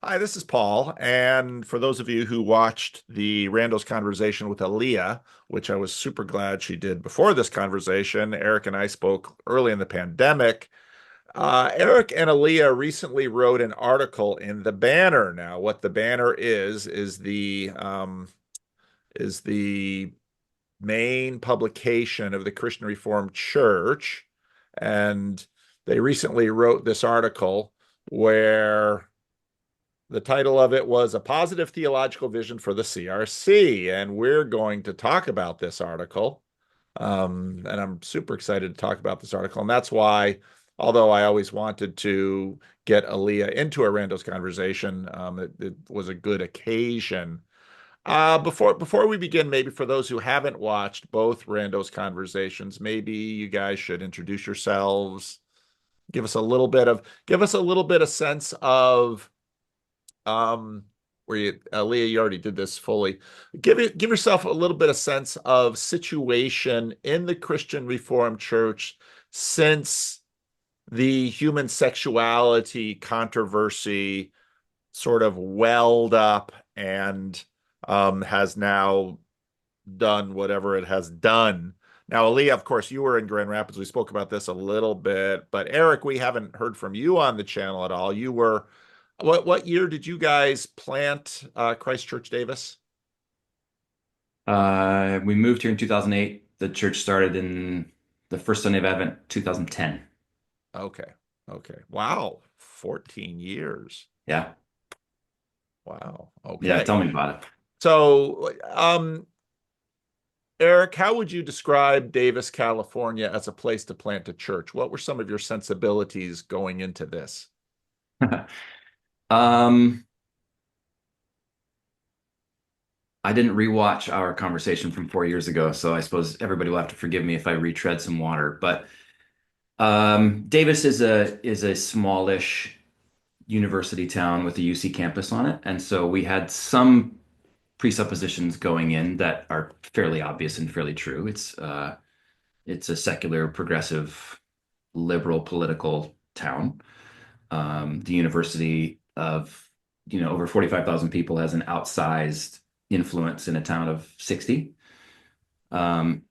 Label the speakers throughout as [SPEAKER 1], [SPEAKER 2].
[SPEAKER 1] Hi, this is Paul. And for those of you who watched the Randos conversation with Aaliyah, which I was super glad she did before this conversation, Eric and I spoke early in the pandemic. Eric and Aaliyah recently wrote an article in the Banner. Now, what the Banner is the main publication of the Christian Reformed Church, and they recently wrote this article where the title of it was A Positive Theological Vision for the CRC. And we're going to talk about this article. And I'm super excited to talk about this article. And that's why, although I always wanted to get Aaliyah into a Randos conversation, it was a good occasion. Before we begin, maybe for those who haven't watched both Randos conversations, maybe you guys should introduce yourselves, give us a little bit of sense of um, where you, Leah, you already did this fully. Give yourself a little bit of sense of situation in the Christian Reformed Church since the human sexuality controversy sort of welled up and has now done whatever it has done. Now, Aaliyah, of course, you were in Grand Rapids. We spoke about this a little bit, but Eric, we haven't heard from you on the channel at all. You were what year did you guys plant Christ Church Davis?
[SPEAKER 2] We moved here in 2008. The church started in the first Sunday of Advent, 2010.
[SPEAKER 1] Okay. Okay. Wow. 14 years.
[SPEAKER 2] Yeah.
[SPEAKER 1] Wow.
[SPEAKER 2] Yeah.
[SPEAKER 1] Okay.
[SPEAKER 2] Tell me about it.
[SPEAKER 1] So, Eric, how would you describe Davis, California as a place to plant a church? What were some of your sensibilities going into this?
[SPEAKER 2] Um, I didn't rewatch our conversation from 4 years ago, so I suppose everybody will have to forgive me if I retread some water. But Davis is a smallish university town with a UC campus on it, and so we had some presuppositions going in that are fairly obvious and fairly true. It's a secular, progressive, liberal political town. The university of, over 45,000 people has an outsized influence in a town of 60. Um,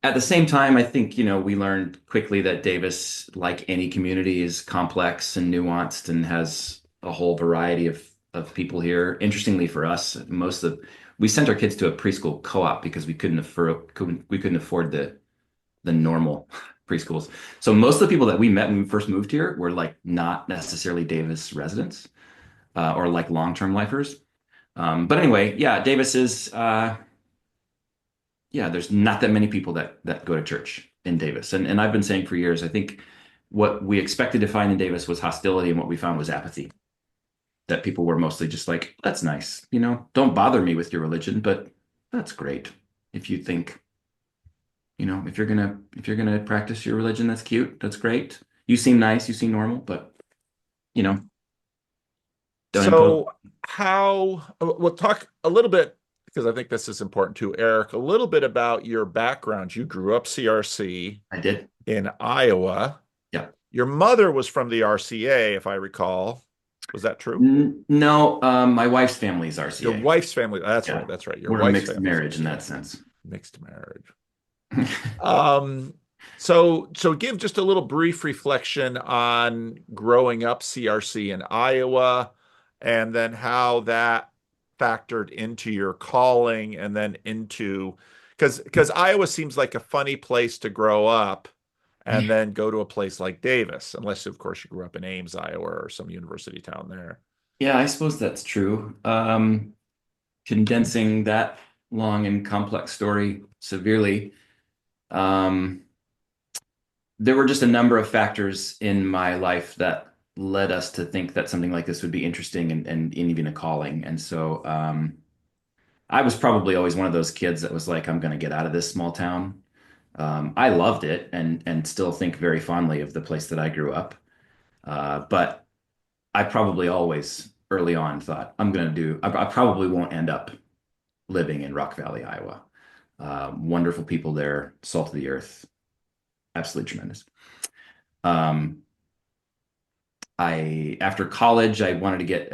[SPEAKER 2] at the same time, I think, we learned quickly that Davis, like any community, is complex and nuanced and has a whole variety of people here. Interestingly for us, we sent our kids to a preschool co-op because we couldn't afford the normal preschools. So most of the people that we met when we first moved here were like not necessarily Davis residents or like long-term lifers. But anyway, yeah, Davis is yeah, there's not that many people that go to church in Davis. And I've been saying for years, I think what we expected to find in Davis was hostility, and what we found was apathy. That people were mostly just like, that's nice, don't bother me with your religion, but that's great. If you think if you're gonna practice your religion, that's cute. That's great. You seem nice. You seem normal, but you know, don't impose.
[SPEAKER 1] So, we'll talk a little bit because I think this is important too, Eric, a little bit about your background. You grew up CRC
[SPEAKER 2] I did.
[SPEAKER 1] in Iowa.
[SPEAKER 2] Yeah.
[SPEAKER 1] Your mother was from the RCA, if I recall. Was that true?
[SPEAKER 2] No, my wife's family is
[SPEAKER 1] Your
[SPEAKER 2] RCA.
[SPEAKER 1] wife's family. That's right.
[SPEAKER 2] Yeah.
[SPEAKER 1] That's right. Your
[SPEAKER 2] We're a
[SPEAKER 1] wife's
[SPEAKER 2] mixed
[SPEAKER 1] family's
[SPEAKER 2] marriage in
[SPEAKER 1] RCA.
[SPEAKER 2] that sense.
[SPEAKER 1] Mixed marriage. Um, so give just a little brief reflection on growing up CRC in Iowa and then how that factored into your calling and then into because Iowa seems like a funny place to grow up and then go to a place like Davis, unless of course you grew up in Ames, Iowa, or some university town there.
[SPEAKER 2] Yeah, I suppose that's true. Condensing that long and complex story severely, um, there were just a number of factors in my life that led us to think that something like this would be interesting and even a calling. And so I was probably always one of those kids that was like, I'm going to get out of this small town. I loved it and still think very fondly of the place that I grew up. But I probably always early on thought I probably won't end up living in Rock Valley, Iowa. Wonderful people there, salt of the earth, absolutely tremendous. Um, after college, I wanted to get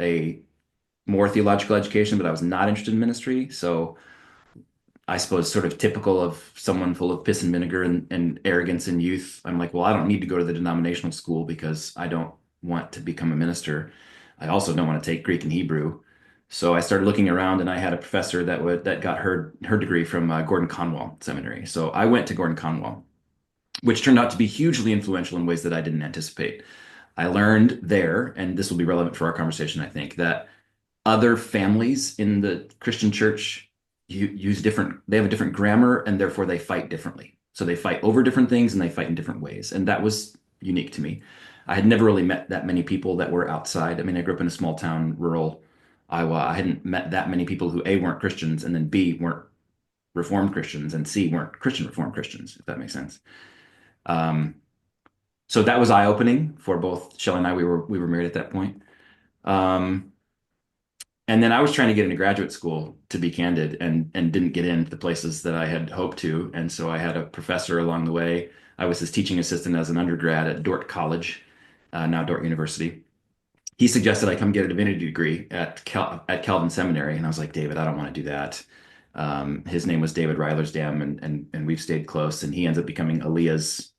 [SPEAKER 2] more theological education, but I was not interested in ministry. So I suppose sort of typical of someone full of piss and vinegar and arrogance in youth. I'm like, well, I don't need to go to the denominational school because I don't want to become a minister. I also don't want to take Greek and Hebrew. So I started looking around, and I had a professor that got her degree from Gordon Conwell Seminary. So I went to Gordon Conwell, which turned out to be hugely influential in ways that I didn't anticipate. I learned there, and this will be relevant for our conversation, I think, that other families in the Christian church use different, they have a different grammar, and therefore they fight differently. So they fight over different things and they fight in different ways. And that was unique to me. I had never really met that many people that were outside. I mean, I grew up in a small town, rural Iowa. I hadn't met that many people who A, weren't Christians, and then B, weren't Reformed Christians, and C, weren't Christian Reformed Christians, if that makes sense. Um, so that was eye-opening for both Shelley and I. We were married at that point. Um, And then I was trying to get into graduate school, to be candid, and didn't get into the places that I had hoped to. And so I had a professor along the way. I was his teaching assistant as an undergrad at Dordt College, now Dordt University. He suggested I come get a divinity degree at Calvin Seminary, and I was like, David, I don't want to do that. His name was David Reilersdam, and we've stayed close. And he ends up becoming Aaliyah's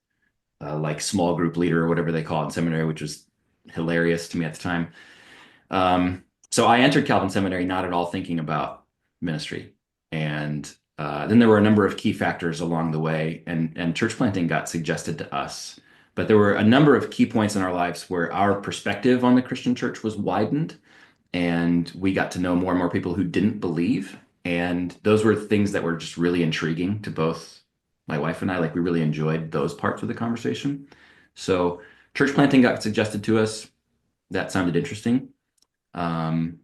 [SPEAKER 2] like small group leader or whatever they call it in seminary, which was hilarious to me at the time. So I entered Calvin Seminary not at all thinking about ministry. And then there were a number of key factors along the way, and church planting got suggested to us. But there were a number of key points in our lives where our perspective on the Christian church was widened, and we got to know more and more people who didn't believe. And those were things that were just really intriguing to both my wife and I. Like, we really enjoyed those parts of the conversation. So church planting got suggested to us. That sounded interesting. Um,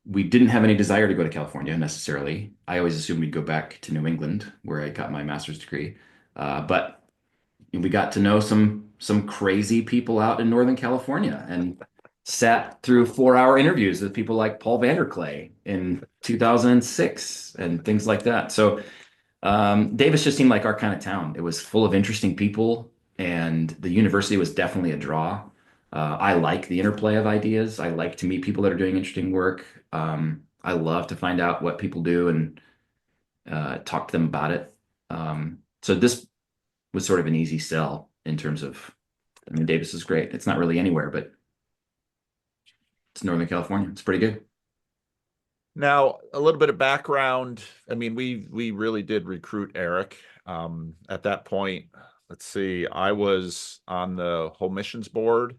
[SPEAKER 2] we didn't have any desire to go to California necessarily. I always assumed we'd go back to New England, where I got my master's degree. But we got to know some crazy people out in Northern California, and sat through 4-hour interviews with people like Paul Vanderklay in 2006 and things like that. So Davis just seemed like our kind of town. It was full of interesting people, and the university was definitely a draw. I like the interplay of ideas. I like to meet people that are doing interesting work. I love to find out what people do and talk to them about it. So this was sort of an easy sell in terms of, I mean, Davis is great. It's not really anywhere, but it's Northern California. It's pretty good.
[SPEAKER 1] Now, a little bit of background. I mean, we really did recruit Eric. At that point, let's see, I was on the home missions board,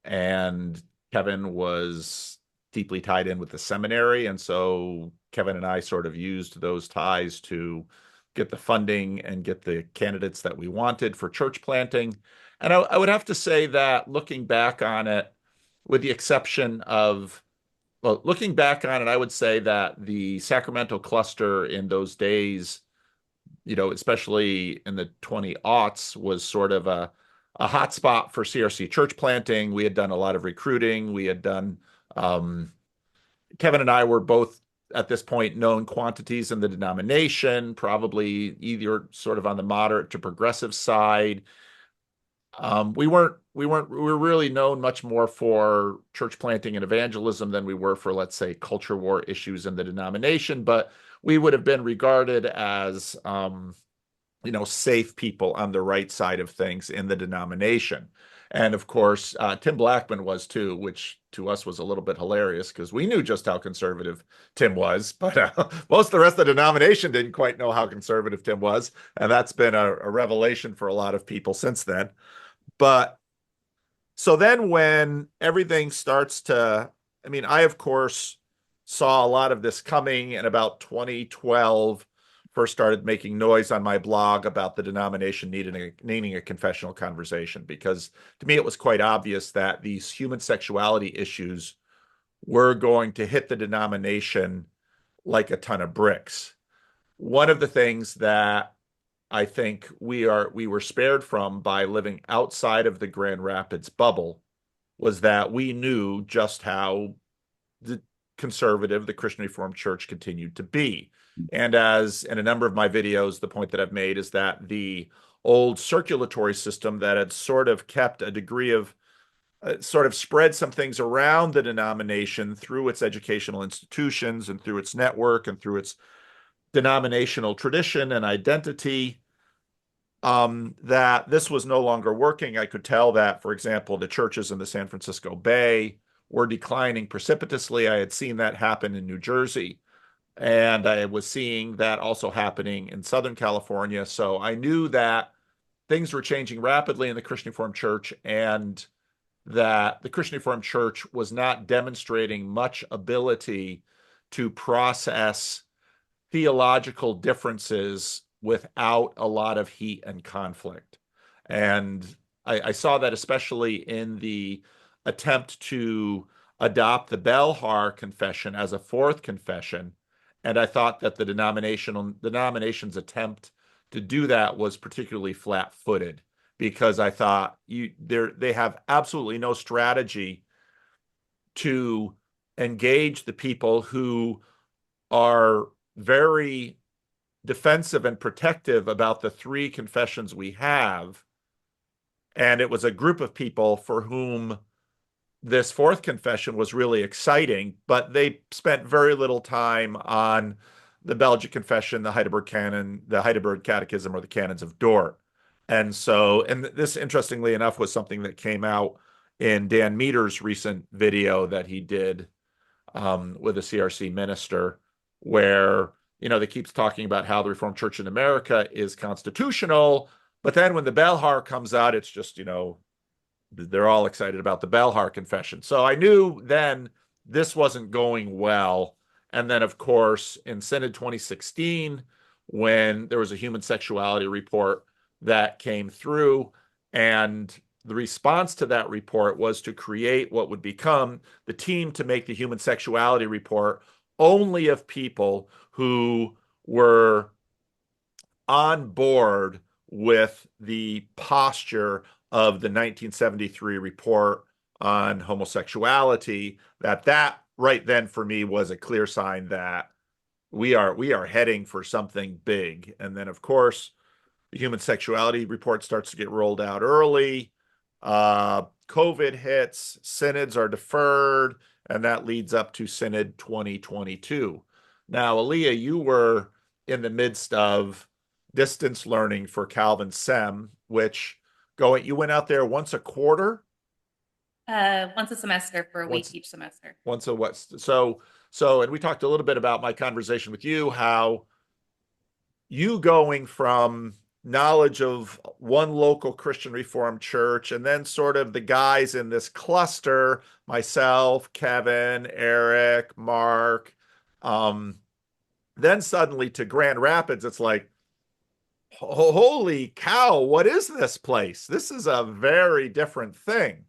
[SPEAKER 1] and Kevin was deeply tied in with the seminary. And so Kevin and I sort of used those ties to get the funding and get the candidates that we wanted for church planting. And I would have to say that looking back on it, with the exception of, well, looking back on it, I would say that the Sacramento cluster in those days, especially in the 20 aughts, was sort of a hot spot for CRC church planting. We had done a lot of recruiting. We had done, Kevin and I were both at this point known quantities in the denomination, probably either sort of on the moderate to progressive side. We were really known much more for church planting and evangelism than we were for, let's say, culture war issues in the denomination, but we would have been regarded as, safe people on the right side of things in the denomination. And of course, Tim Blackman was too, which to us was a little bit hilarious because we knew just how conservative Tim was, but most of the rest of the denomination didn't quite know how conservative Tim was. And that's been a revelation for a lot of people since then. But so then when everything starts to, I mean, I, of course, saw a lot of this coming in about 2012, first started making noise on my blog about the denomination needing a confessional conversation, because to me, it was quite obvious that these human sexuality issues were going to hit the denomination like a ton of bricks. One of the things that I think we were spared from by living outside of the Grand Rapids bubble was that we knew just how the conservative the Christian Reformed Church continued to be. And as in a number of my videos, the point that I've made is that the old circulatory system that had sort of kept a degree of sort of spread some things around the denomination through its educational institutions and through its network and through its denominational tradition and identity, that this was no longer working. I could tell that, for example, the churches in the San Francisco Bay were declining precipitously. I had seen that happen in New Jersey, and I was seeing that also happening in Southern California. So I knew that things were changing rapidly in the Christian Reformed Church, and that the Christian Reformed Church was not demonstrating much ability to process theological differences without a lot of heat and conflict. And I saw that especially in the attempt to adopt the Belhar Confession as a fourth confession. And I thought that the denomination's attempt to do that was particularly flat-footed, because I thought they have absolutely no strategy to engage the people who are very defensive and protective about the three confessions we have. And it was a group of people for whom this fourth confession was really exciting, but they spent very little time on the Belgic Confession, the Heidelberg Canon, the Heidelberg Catechism, or the Canons of Dort. And so, and this, interestingly enough, was something that came out in Dan Meter's recent video that he did with a CRC minister, where, they keeps talking about how the Reformed Church in America is constitutional, but then when the Belhar comes out, it's just, they're all excited about the Belhar Confession. So I knew then this wasn't going well. And then, of course, in Synod 2016, when there was a human sexuality report that came through, and the response to that report was to create what would become the team to make the human sexuality report only of people who were on board with the posture of the 1973 report on homosexuality. That right then for me was a clear sign that we are heading for something big. And then, of course, the human sexuality report starts to get rolled out early. COVID hits, synods are deferred, and that leads up to Synod 2022. Now, Aaliyah, you were in the midst of distance learning for Calvin Sem, which you went out there once a quarter?
[SPEAKER 3] Once a semester for a week each semester.
[SPEAKER 1] Once a what? And we talked a little bit about my conversation with you, how you going from knowledge of one local Christian Reformed church, and then sort of the guys in this cluster, myself, Kevin, Eric, Mark, then suddenly to Grand Rapids, it's like, holy cow, what is this place? This is a very different thing.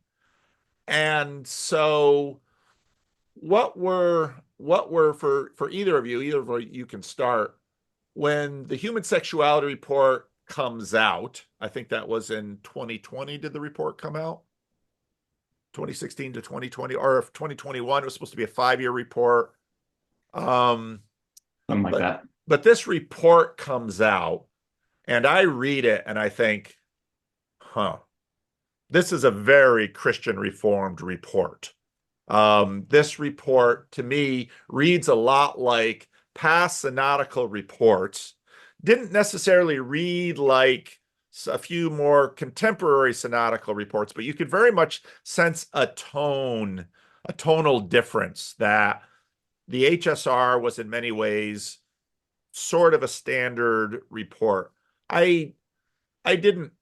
[SPEAKER 1] And so what were for either of you can start, when the human sexuality report comes out, I think that was in 2020, did the report come out? 2016 to 2020, or if 2021, it was supposed to be a 5-year report.
[SPEAKER 2] Something like that.
[SPEAKER 1] But this report comes out, and I read it and I think, this is a very Christian Reformed report. This report, to me, reads a lot like past synodical reports. Didn't necessarily read like a few more contemporary synodical reports, but you could very much sense a tonal difference, that the HSR was in many ways sort of a standard report. I didn't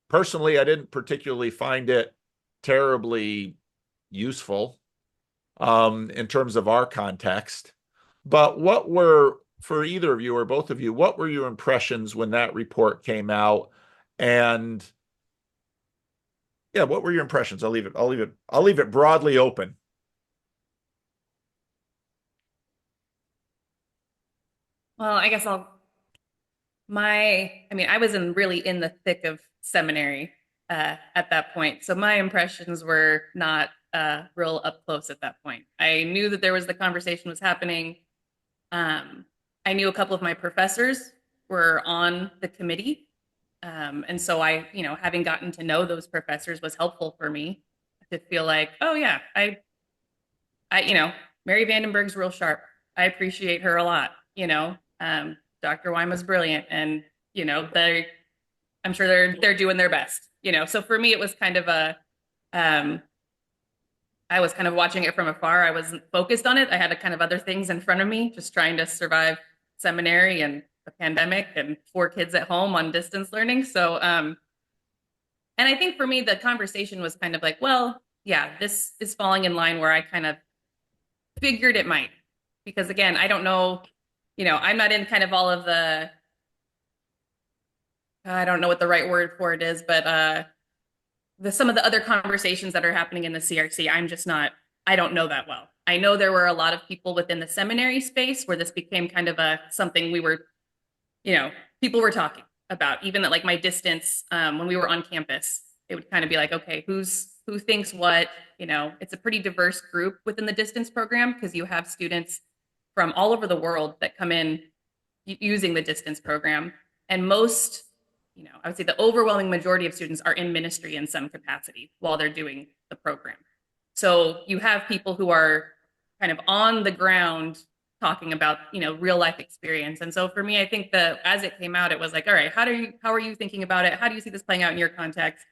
[SPEAKER 1] particularly find it terribly useful in terms of our context. But for either of you or both of you, what were your impressions when that report came out? And yeah, what were your impressions? I'll leave it broadly open.
[SPEAKER 3] Well, I guess I was really in the thick of seminary at that point. So my impressions were not real up close at that point. I knew that there was the conversation was happening. I knew a couple of my professors were on the committee. And so having gotten to know those professors was helpful for me. to feel like, oh yeah, Mary Vandenberg's real sharp. I appreciate her a lot. Dr. Weima's brilliant, and I'm sure they're doing their best. So for me, it was kind of um, I was kind of watching it from afar. I wasn't focused on it. I had a kind of other things in front of me, just trying to survive seminary and the pandemic and 4 kids at home on distance learning. So, and I think for me, the conversation was kind of like, well, yeah, this is falling in line where I kind of figured it might, because again, I don't know, I'm not in kind of all of I don't know what the right word for it is, but some of the other conversations that are happening in the CRC, I don't know that well. I know there were a lot of people within the seminary space where this became kind of something people were talking about, even at like my distance, when we were on campus, it would kind of be like, okay, who thinks what, it's a pretty diverse group within the distance program, because you have students from all over the world that come in using the distance program. And most, I would say the overwhelming majority of students are in ministry in some capacity while they're doing the program. So you have people who are kind of on the ground talking about, real life experience. And so for me, I think that as it came out, it was like, all right, how are you thinking about it? How do you see this playing out in your context?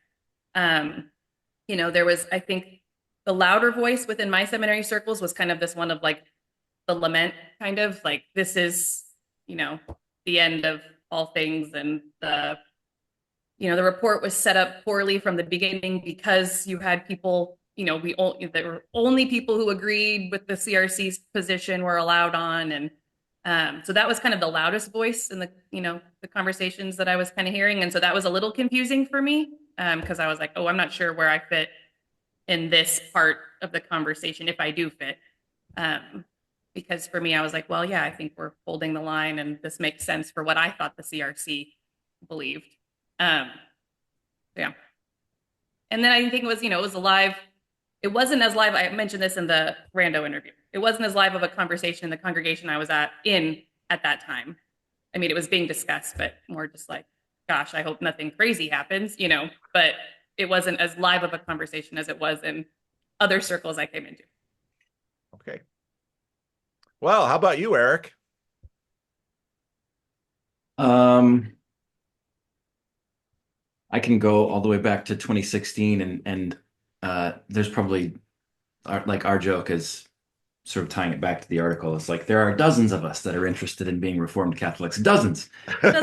[SPEAKER 3] There was, I think, the louder voice within my seminary circles was kind of this one of like the lament, kind of like, this is, the end of all things. And the report was set up poorly from the beginning, because you had people, there were only people who agreed with the CRC's position were allowed on. And so that was kind of the loudest voice in the conversations that I was kind of hearing. And so that was a little confusing for me, because I was like, oh, I'm not sure where I fit in this part of the conversation, if I do fit. Because for me, I was like, well, yeah, I think we're holding the line, and this makes sense for what I thought the CRC believed. Yeah. And then I think it was, it was alive. It wasn't as live. I mentioned this in the Rando interview. It wasn't as live of a conversation in the congregation I was at that time. I mean, it was being discussed, but more just like, gosh, I hope nothing crazy happens, but it wasn't as live of a conversation as it was in other circles I came into.
[SPEAKER 1] Okay. Well, how about you, Eric?
[SPEAKER 2] I can go all the way back to 2016, and there's probably our joke is sort of tying it back to the article. It's like, there are dozens of us that are interested in being Reformed Catholics. Dozens. Which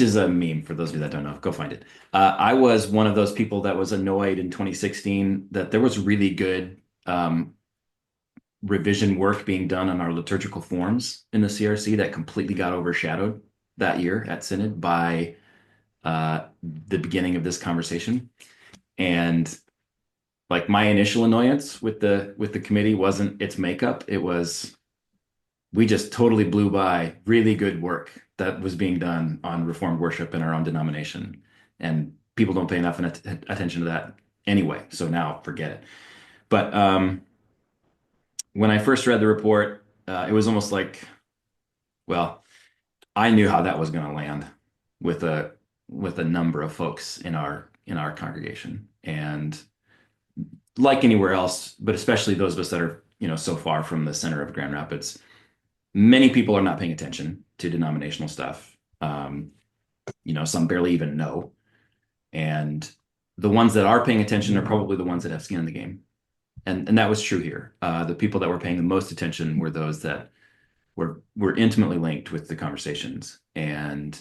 [SPEAKER 2] is a meme for those of you that don't know, go find it. I was one of those people that was annoyed in 2016 that there was really good revision work being done on our liturgical forms in the CRC that completely got overshadowed that year at Synod by the beginning of this conversation. And like, my initial annoyance with the committee wasn't its makeup. It was, we just totally blew by really good work that was being done on Reformed worship in our own denomination. And people don't pay enough attention to that anyway. So now forget it. But when I first read the report, it was almost like, well, I knew how that was going to land with a number of folks in our congregation. And like anywhere else, but especially those of us that are, so far from the center of Grand Rapids, many people are not paying attention to denominational stuff. Some barely even know. And the ones that are paying attention are probably the ones that have skin in the game. And that was true here. The people that were paying the most attention were those that were intimately linked with the conversations, and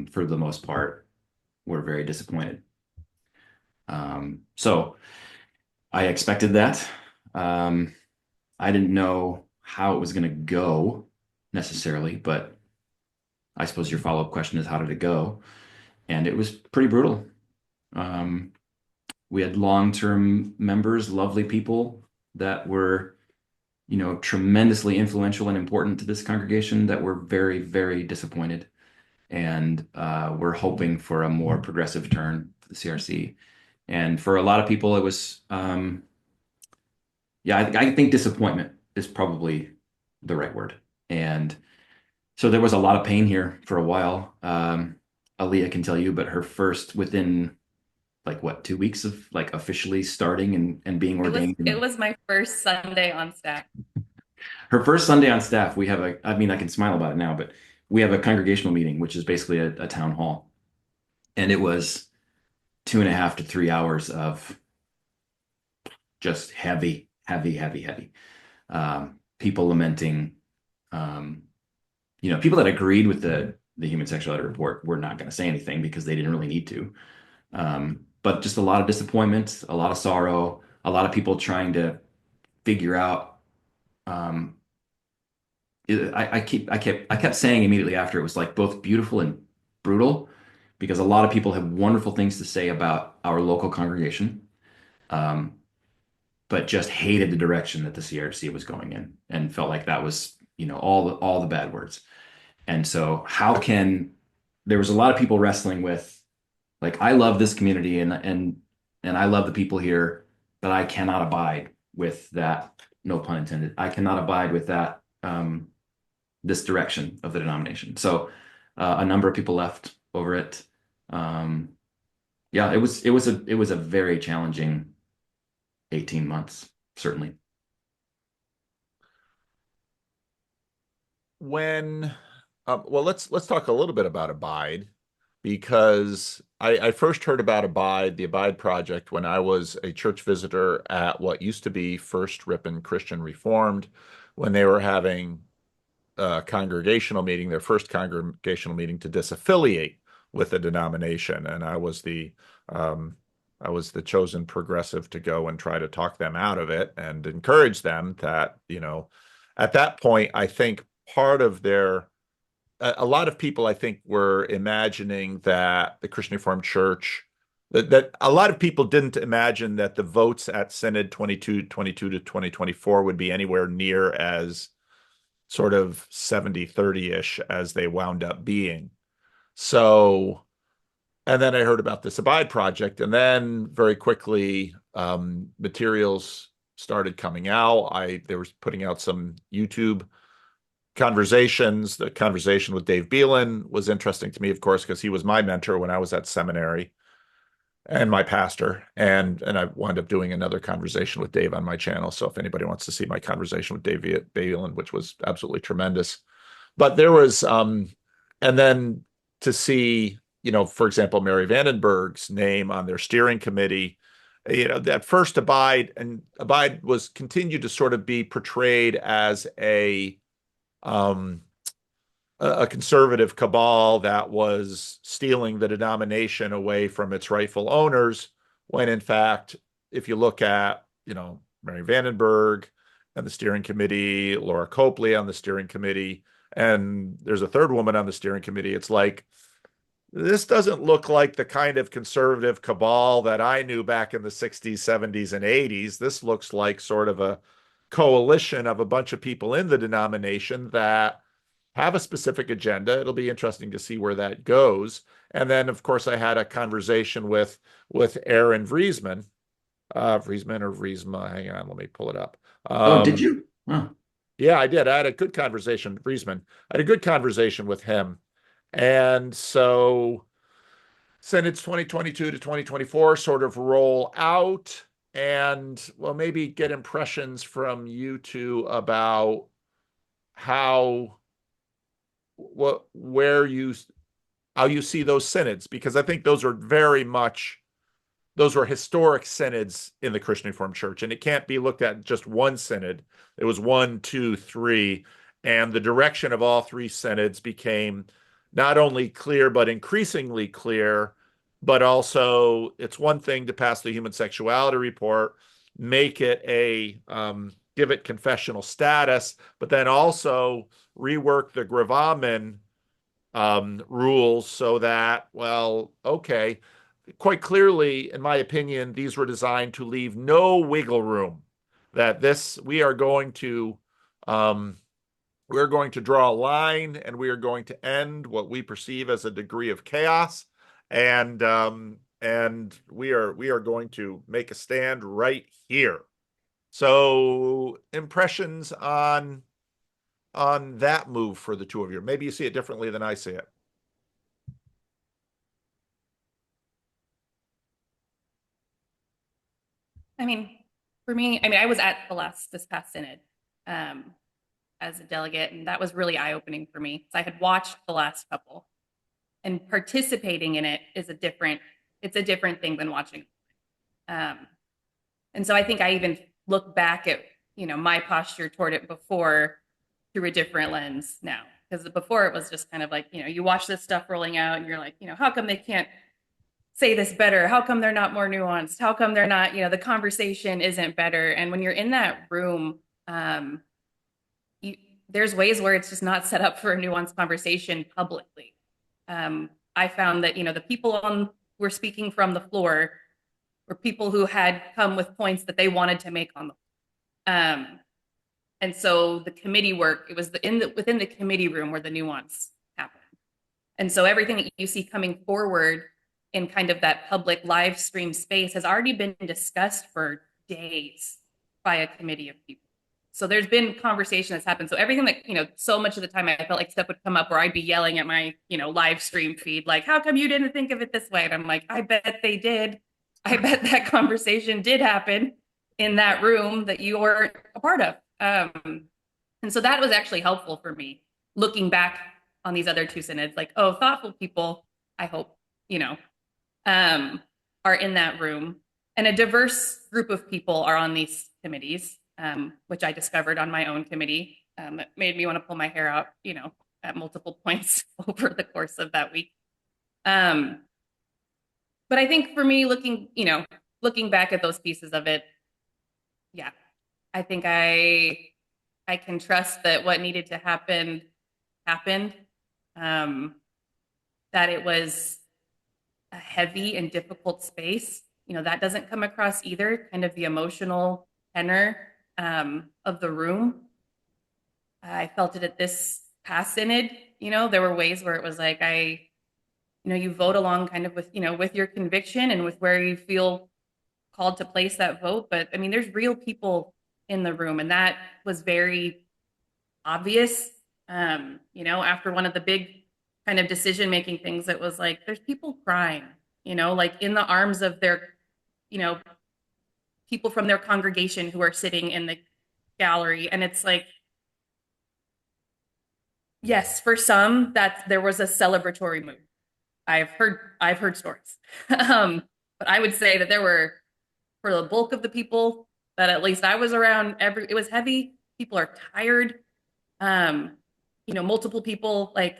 [SPEAKER 2] for the most part, were very disappointed. So I expected that. I didn't know how it was going to go necessarily, but I suppose your follow-up question is, how did it go? And it was pretty brutal. We had long-term members, lovely people that were, tremendously influential and important to this congregation, that were very, very disappointed, and were hoping for a more progressive turn for the CRC. And for a lot of people, it was, I think disappointment is probably the right word. And so there was a lot of pain here for a while. Aaliyah can tell you, but her first, within like what, 2 weeks of like officially starting and being ordained.
[SPEAKER 3] It was my first Sunday on staff.
[SPEAKER 2] Her first Sunday on staff, we have I mean, I can smile about it now, but we have a congregational meeting, which is basically a town hall. And it was 2.5 to 3 hours of just heavy, heavy, heavy, heavy. People lamenting, um, people that agreed with the human sexuality report were not going to say anything because they didn't really need to. But just a lot of disappointment, a lot of sorrow, a lot of people trying to figure out. I kept saying immediately after, it was like both beautiful and brutal because a lot of people have wonderful things to say about our local congregation, um, but just hated the direction that the CRC was going in and felt like that was, all the bad words. And so there was a lot of people wrestling with, like, I love this community and I love the people here, but I cannot abide with that, no pun intended. I cannot abide with that, this direction of the denomination. So a number of people left over it. Yeah, it was a very challenging 18 months, certainly.
[SPEAKER 1] When well, let's talk a little bit about Abide, because I first heard about the Abide Project, when I was a church visitor at what used to be First Ripon Christian Reformed, when they were having a congregational meeting, their first congregational meeting to disaffiliate with the denomination, and um, I was the chosen progressive to go and try to talk them out of it and encourage them that, at that point, I think part of a lot of people, I think, were imagining that the Christian Reformed Church, that a lot of people didn't imagine that the votes at Synod 2022 to 2024 would be anywhere near as sort of 70-30-ish as they wound up being. So, and then I heard about this Abide Project, and then very quickly, materials started coming out. They were putting out some YouTube conversations. The conversation with Dave Beelan was interesting to me, of course, because he was my mentor when I was at seminary and my pastor. And I wound up doing another conversation with Dave on my channel. So if anybody wants to see my conversation with Dave Beelan, which was absolutely tremendous. But there was, and then to see, for example, Mary Vandenberg's name on their steering committee, that first Abide was continued to sort of be portrayed as um, a conservative cabal that was stealing the denomination away from its rightful owners, when in fact, if you look at, Mary Vandenberg and the steering committee, Laura Copley on the steering committee, and there's a third woman on the steering committee, it's like, this doesn't look like the kind of conservative cabal that I knew back in the 60s, 70s, and 80s. This looks like sort of a coalition of a bunch of people in the denomination that have a specific agenda. It'll be interesting to see where that goes. And then, of course, I had a conversation with Aaron Vriesman, Vriesman or Vriesma. Hang on, let me pull it up.
[SPEAKER 2] Oh, did you? Oh.
[SPEAKER 1] Yeah, I did. I had a good conversation with Vriesman. I had a good conversation with him. And so Synods 2022 to 2024 sort of roll out, and well, maybe get impressions from you two about how where you how you see those synods, because I think those were historic synods in the Christian Reformed Church, and it can't be looked at just one synod. It was 1, 2, 3, and the direction of all three synods became not only clear but increasingly clear. But also, it's one thing to pass the human sexuality report, make it give it confessional status, but then also rework the gravamen rules so that, well, okay, quite clearly, in my opinion, these were designed to leave no wiggle room. That we're going to draw a line, and we are going to end what we perceive as a degree of chaos, and we are going to make a stand right here. So, impressions on that move for the two of you. Maybe you see it differently than I see it.
[SPEAKER 3] I mean, for me, I was at this past synod as a delegate, and that was really eye-opening for me. So I had watched the last couple, and participating in it is it's a different thing than watching. And so I think I even look back at, my posture toward it before through a different lens now. Because before it was just kind of like, you watch this stuff rolling out and you're like, how come they can't say this better? How come they're not more nuanced? How come they're not, the conversation isn't better? And when you're in that room, there's ways where it's just not set up for a nuanced conversation publicly. I found that, the people who were speaking from the floor were people who had come with points that they wanted to make on the floor. And so the committee work, it was within the committee room where the nuance happened. And so everything that you see coming forward in kind of that public live stream space has already been discussed for days by a committee of people. So there's been conversation that's happened. So everything that, so much of the time I felt like stuff would come up where I'd be yelling at my, live stream feed, like, how come you didn't think of it this way? And I'm like, I bet they did. I bet that conversation did happen in that room that you weren't a part of. And so that was actually helpful for me looking back on these other two synods, like, oh, thoughtful people, I hope, are in that room, and a diverse group of people are on these committees, which I discovered on my own committee. That made me want to pull my hair out, at multiple points over the course of that week. But I think for me, looking back at those pieces of it, yeah, I think I can trust that what needed to happen happened. That it was a heavy and difficult space. That doesn't come across either, kind of the emotional tenor of the room. I felt it at this past synod. There were ways where it was like, you vote along kind of with, with your conviction and with where you feel called to place that vote. But there's real people in the room, and that was very obvious. After one of the big kind of decision-making things, that was like, there's people crying, like in the arms of their, people from their congregation who are sitting in the gallery. And it's like, yes, for some, that there was a celebratory mood. I've heard stories. But I would say that there were, for the bulk of the people that at least I was around, it was heavy. People are tired. Multiple people like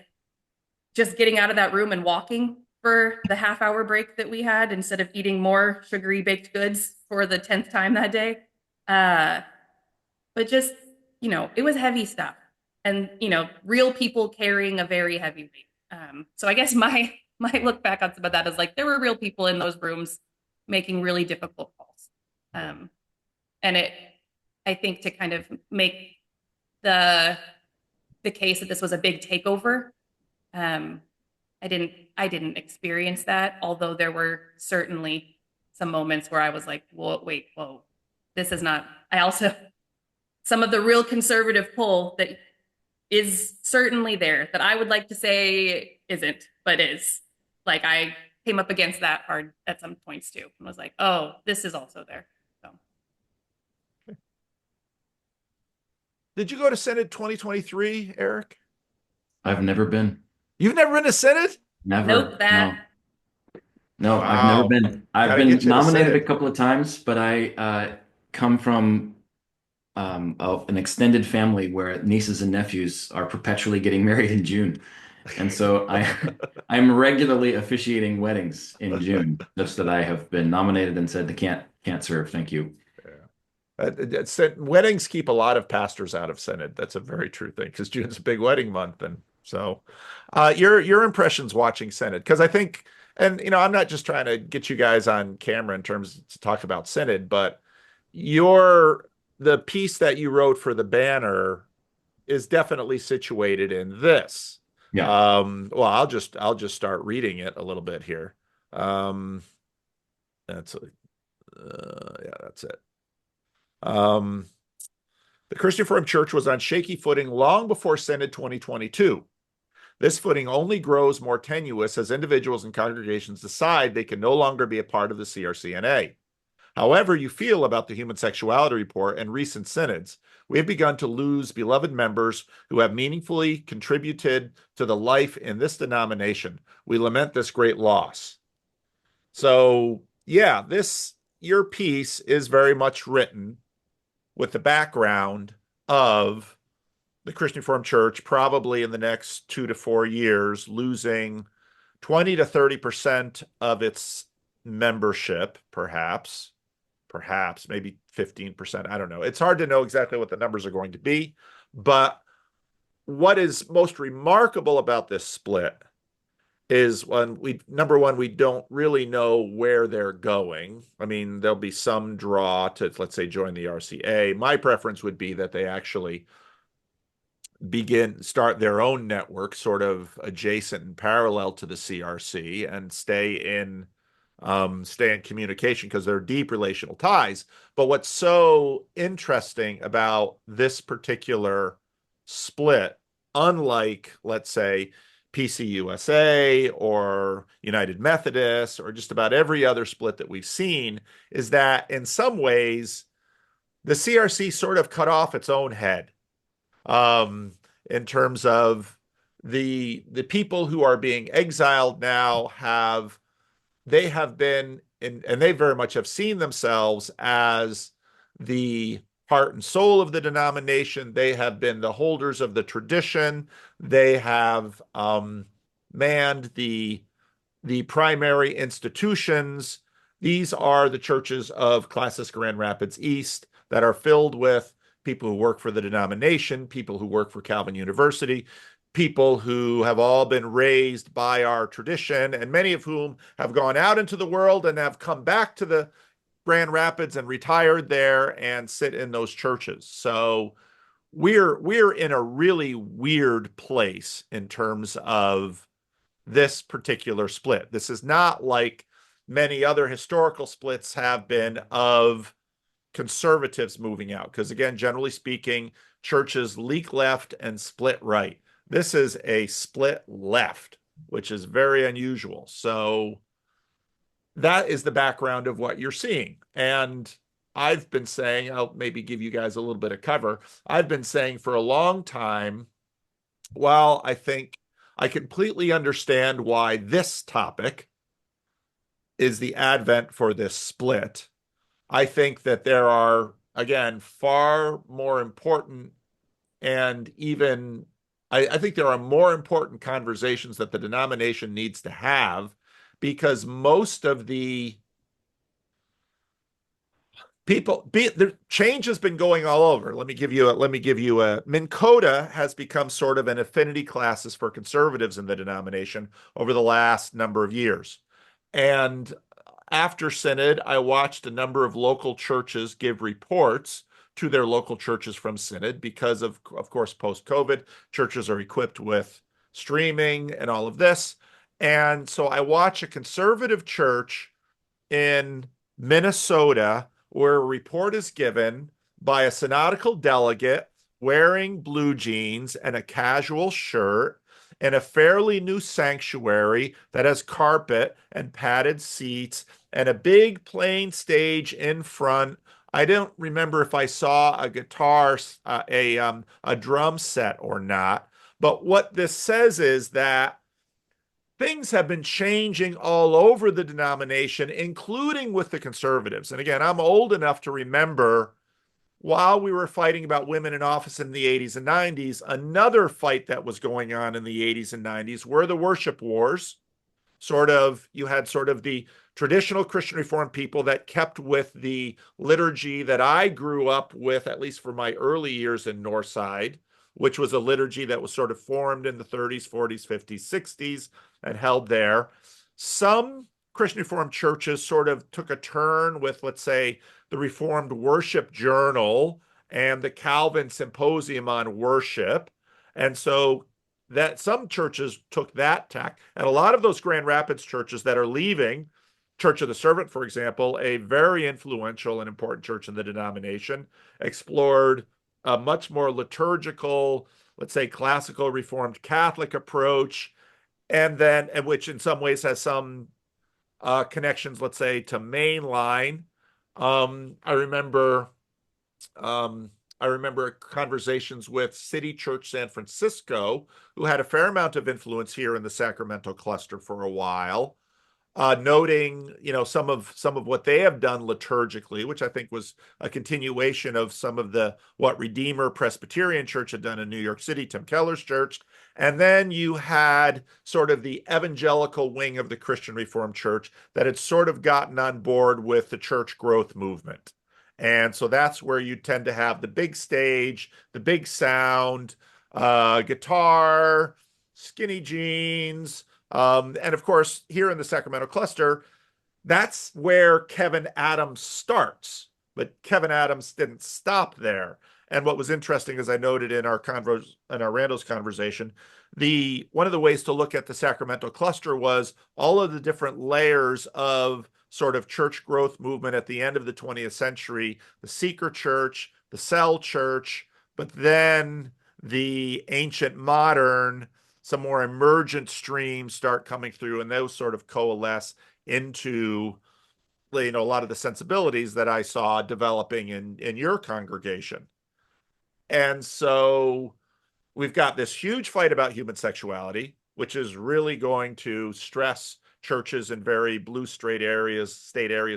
[SPEAKER 3] just getting out of that room and walking for the half-hour break that we had instead of eating more sugary baked goods for the 10th time that day. But just, it was heavy stuff, and, real people carrying a very heavy weight. So I guess my look back on some of that is like, there were real people in those rooms making really difficult calls. And I think to kind of make the case that this was a big takeover, I didn't experience that, although there were certainly some moments where I was like, whoa, this is not. I also, some of the real conservative pull that is certainly there that I would like to say isn't, but is. Like, I came up against that hard at some points too, and was like, oh, this is also there. So.
[SPEAKER 1] Did you go to Synod 2023, Eric?
[SPEAKER 2] I've never been.
[SPEAKER 1] You've never been to Synod?
[SPEAKER 2] Never.
[SPEAKER 3] Nope,
[SPEAKER 2] No,
[SPEAKER 1] Wow.
[SPEAKER 2] I've never been. I've
[SPEAKER 1] Gotta
[SPEAKER 2] been
[SPEAKER 1] get you to
[SPEAKER 2] nominated a
[SPEAKER 1] Synod.
[SPEAKER 2] couple of times, but I come from an extended family where nieces and nephews are perpetually getting married in June. And so I'm regularly officiating weddings in June, just that I have been nominated and said they can't serve. Thank you.
[SPEAKER 1] Weddings keep a lot of pastors out of Synod. That's a very true thing, because June's a big wedding month. And so your impressions watching Synod, because I think, and I'm not just trying to get you guys on camera in terms to talk about Synod, but the piece that you wrote for the banner is definitely situated in this.
[SPEAKER 2] Yeah.
[SPEAKER 1] Well, I'll just start reading it a little bit here. That's it. The Christian Reformed Church was on shaky footing long before Synod 2022. This footing only grows more tenuous as individuals and congregations decide they can no longer be a part of the CRCNA. However you feel about the human sexuality report and recent synods, we have begun to lose beloved members who have meaningfully contributed to the life in this denomination. We lament this great loss. So, yeah, your piece is very much written with the background of the Christian Reformed Church probably in the next 2 to 4 years losing 20 to 30% of its membership, perhaps maybe 15%. I don't know. It's hard to know exactly what the numbers are going to be. But what is most remarkable about this split is number one, we don't really know where they're going. I mean, there'll be some draw to, let's say, join the RCA. My preference would be that they actually start their own network sort of adjacent and parallel to the CRC and stay in communication because they're deep relational ties. But what's so interesting about this particular split, unlike, let's say, PCUSA or United Methodist or just about every other split that we've seen, is that in some ways the CRC sort of cut off its own head in terms of the people who are being exiled now have been in, and they very much have seen themselves as the heart and soul of the denomination. They have been the holders of the tradition. They have manned the primary institutions. These are the churches of Classic Grand Rapids East that are filled with people who work for the denomination, people who work for Calvin University, people who have all been raised by our tradition, and many of whom have gone out into the world and have come back to the Grand Rapids and retired there and sit in those churches. So we're in a really weird place in terms of this particular split. This is not like many other historical splits have been of conservatives moving out, because again, generally speaking, churches leak left and split right. This is a split left, which is very unusual. So that is the background of what you're seeing. And I've been saying, I'll maybe give you guys a little bit of cover. I've been saying for a long time, while I think I completely understand why this topic is the advent for this split, I think that there are, again, far more important and even, I think there are more important conversations that the denomination needs to have, because most of the the change has been going all over. Let me give you a Minn Kota has become sort of an affinity classes for conservatives in the denomination over the last number of years. And after Synod, I watched a number of local churches give reports to their local churches from Synod because of course, post-COVID, churches are equipped with streaming and all of this. And so I watch a conservative church in Minnesota where a report is given by a synodical delegate wearing blue jeans and a casual shirt in a fairly new sanctuary that has carpet and padded seats and a big plain stage in front. I don't remember if I saw a guitar, a drum set or not. But what this says is that things have been changing all over the denomination, including with the conservatives. And again, I'm old enough to remember while we were fighting about women in office in the 80s and 90s, another fight that was going on in the 80s and 90s were the worship wars. You had sort of the traditional Christian Reformed people that kept with the liturgy that I grew up with, at least for my early years in Northside, which was a liturgy that was sort of formed in the 30s, 40s, 50s, 60s, and held there. Some Christian Reformed churches sort of took a turn with, let's say, the Reformed Worship Journal and the Calvin Symposium on Worship. And so that some churches took that tack. And a lot of those Grand Rapids churches that are leaving, Church of the Servant, for example, a very influential and important church in the denomination, explored a much more liturgical, let's say, classical Reformed Catholic approach, and which in some ways has some connections, let's say, to mainline. I remember I remember conversations with City Church San Francisco, who had a fair amount of influence here in the Sacramento cluster for a while, noting, some of what they have done liturgically, which I think was a continuation of some of what Redeemer Presbyterian Church had done in New York City, Tim Keller's church. And then you had sort of the evangelical wing of the Christian Reformed Church that had sort of gotten on board with the church growth movement. And so that's where you tend to have the big stage, the big sound, guitar, skinny jeans. And of course, here in the Sacramento cluster, that's where Kevin Adams starts. But Kevin Adams didn't stop there. And what was interesting, as I noted in our Randos conversation, one of the ways to look at the Sacramento cluster was all of the different layers of sort of church growth movement at the end of the 20th century, the Seeker Church, the Cell Church, but then the ancient modern, some more emergent streams start coming through, and those sort of coalesce into a lot of the sensibilities that I saw developing in your congregation. And so we've got this huge fight about human sexuality, which is really going to stress churches in very blue state areas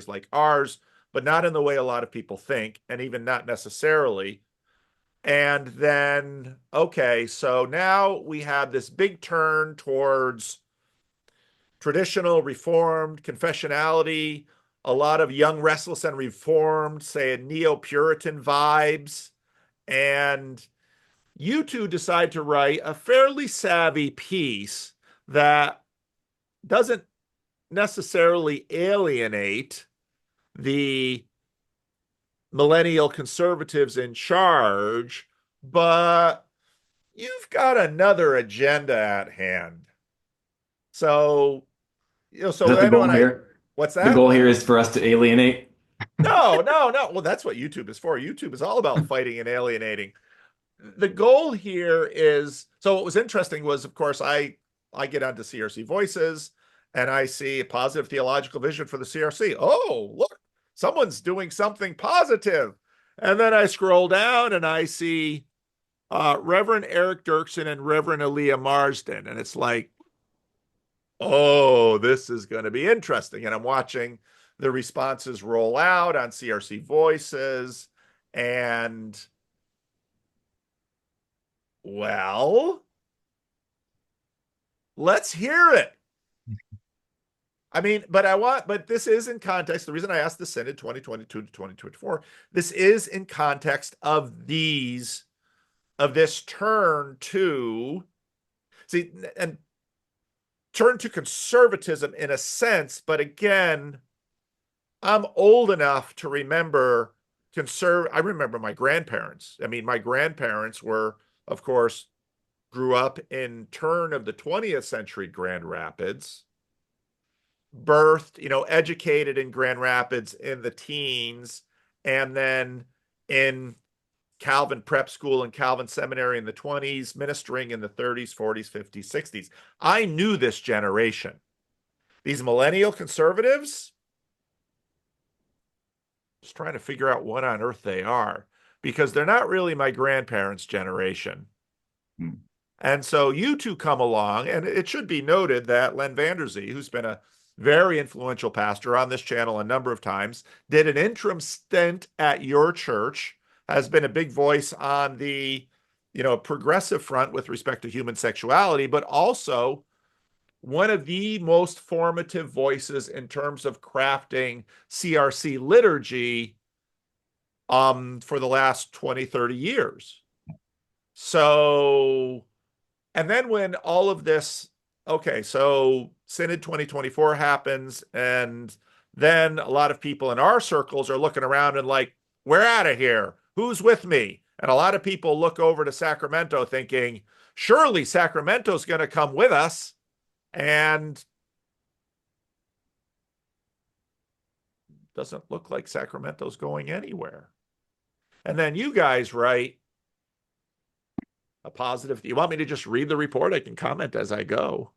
[SPEAKER 1] like ours, but not in the way a lot of people think, and even not necessarily. And then, okay, so now we have this big turn towards traditional Reformed confessionality, a lot of young, restless, and Reformed, say, neo-Puritan vibes. And you two decide to write a fairly savvy piece that doesn't necessarily alienate the millennial conservatives in charge, but you've got another agenda at hand. So, so
[SPEAKER 2] Is that the
[SPEAKER 1] then
[SPEAKER 2] goal here?
[SPEAKER 1] what's
[SPEAKER 2] The
[SPEAKER 1] that?
[SPEAKER 2] goal here is for us to alienate.
[SPEAKER 1] No. Well, that's what YouTube is for. YouTube is all about fighting and alienating. The goal here is, so what was interesting was, of course, I get onto CRC Voices and I see a positive theological vision for the CRC. Oh, look, someone's doing something positive. And then I scroll down and I see Reverend Eric Dirksen and Reverend Aaliyah Marsden. And it's like, oh, this is going to be interesting. And I'm watching the responses roll out on CRC Voices. And, well, let's hear it. I mean, but this is in context. The reason I asked the Synod 2022 to 2024, this is in context of this turn to conservatism in a sense. But again, I'm old enough to remember I remember my grandparents. I mean, my grandparents were, of course, grew up in turn of the 20th century Grand Rapids, birthed, educated in Grand Rapids in the teens, and then in Calvin prep school and Calvin seminary in the 20s, ministering in the 30s, 40s, 50s, 60s. I knew this generation. These millennial conservatives, just trying to figure out what on earth they are, because they're not really my grandparents' generation. And so you two come along, and it should be noted that Len Vanderzee, who's been a very influential pastor on this channel a number of times, did an interim stint at your church, has been a big voice on the, progressive front with respect to human sexuality, but also one of the most formative voices in terms of crafting CRC liturgy for the last 20, 30 years. So, and then when all of this, okay, so Synod 2024 happens, and then a lot of people in our circles are looking around and like, we're out of here. Who's with me? And a lot of people look over to Sacramento thinking, surely Sacramento's going to come with us. And doesn't look like Sacramento's going anywhere. And then you guys write a positive. You want me to just read the report? I can comment as I go.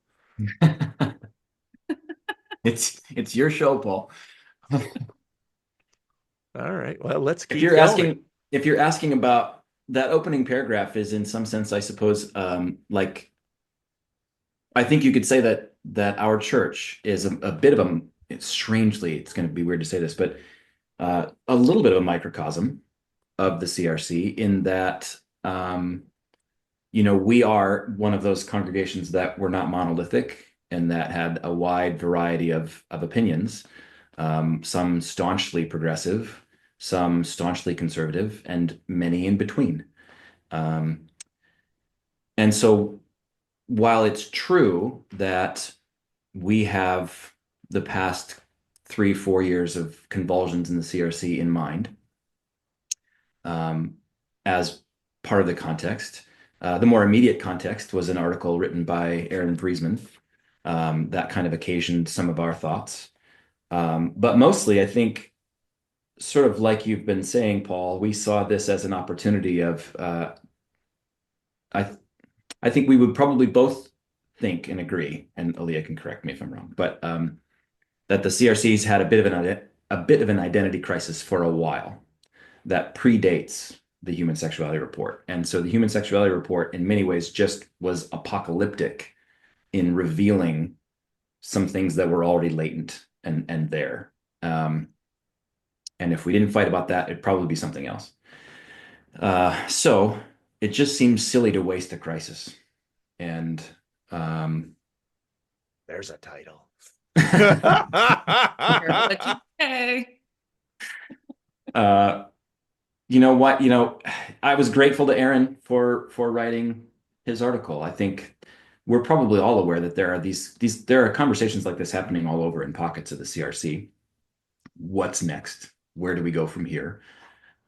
[SPEAKER 2] It's your show, Paul.
[SPEAKER 1] All right. Well, let's
[SPEAKER 2] If
[SPEAKER 1] keep
[SPEAKER 2] you're
[SPEAKER 1] going.
[SPEAKER 2] asking about that opening paragraph is in some sense, I suppose, like I think you could say that our church is a bit of a strangely, it's going to be weird to say this, but a little bit of a microcosm of the CRC in that we are one of those congregations that were not monolithic and that had a wide variety of opinions, some staunchly progressive, some staunchly conservative, and many in between. Um, and so while it's true that we have the past 3, 4 years of convulsions in the CRC in mind, as part of the context. The more immediate context was an article written by Aaron Friesman that kind of occasioned some of our thoughts. But mostly, I think, sort of like you've been saying, Paul, we saw this as an opportunity of, I, I think we would probably both think and agree, and Aaliyah can correct me if I'm wrong, but that the CRC's had a bit of an identity crisis for a while that predates the human sexuality report. And so the human sexuality report in many ways just was apocalyptic in revealing some things that were already latent and there. And if we didn't fight about that, it'd probably be something else. So it just seems silly to waste a crisis. And
[SPEAKER 1] There's a title.
[SPEAKER 3] Careful what you say.
[SPEAKER 2] You know what? I was grateful to Aaron for writing his article. I think we're probably all aware that there are conversations like this happening all over in pockets of the CRC. What's next? Where do we go from here?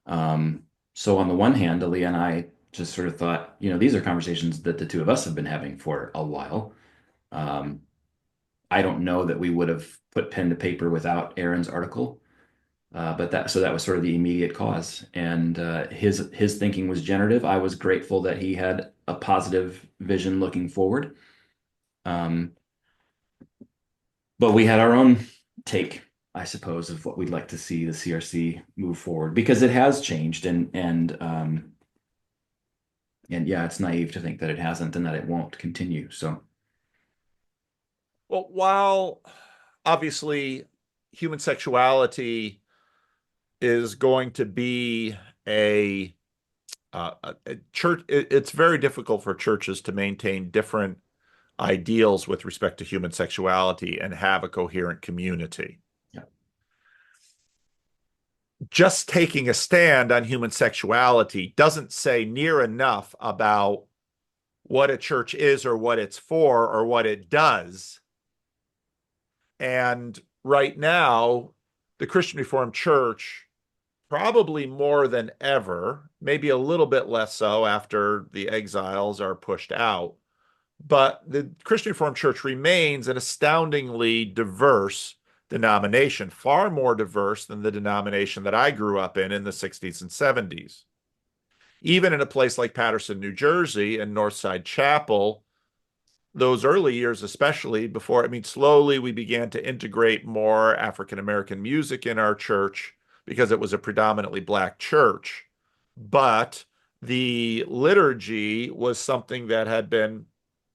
[SPEAKER 2] So on the one hand, Aaliyah and I just sort of thought, these are conversations that the two of us have been having for a while. I don't know that we would have put pen to paper without Aaron's article. But that was sort of the immediate cause, and his thinking was generative. I was grateful that he had a positive vision looking forward. But we had our own take, I suppose, of what we'd like to see the CRC move forward, because it has changed, and yeah, it's naive to think that it hasn't and that it won't continue. So,
[SPEAKER 1] Well, while obviously human sexuality is going to be a church, it's very difficult for churches to maintain different ideals with respect to human sexuality and have a coherent community.
[SPEAKER 2] yeah.
[SPEAKER 1] Just taking a stand on human sexuality doesn't say near enough about what a church is or what it's for or what it does. And right now, the Christian Reformed Church, probably more than ever, maybe a little bit less so after the exiles are pushed out, but the Christian Reformed Church remains an astoundingly diverse denomination, far more diverse than the denomination that I grew up in the 60s and 70s. Even in a place like Paterson, New Jersey, and Northside Chapel, those early years, especially before, slowly we began to integrate more African American music in our church because it was a predominantly Black church. But the liturgy was something that had been,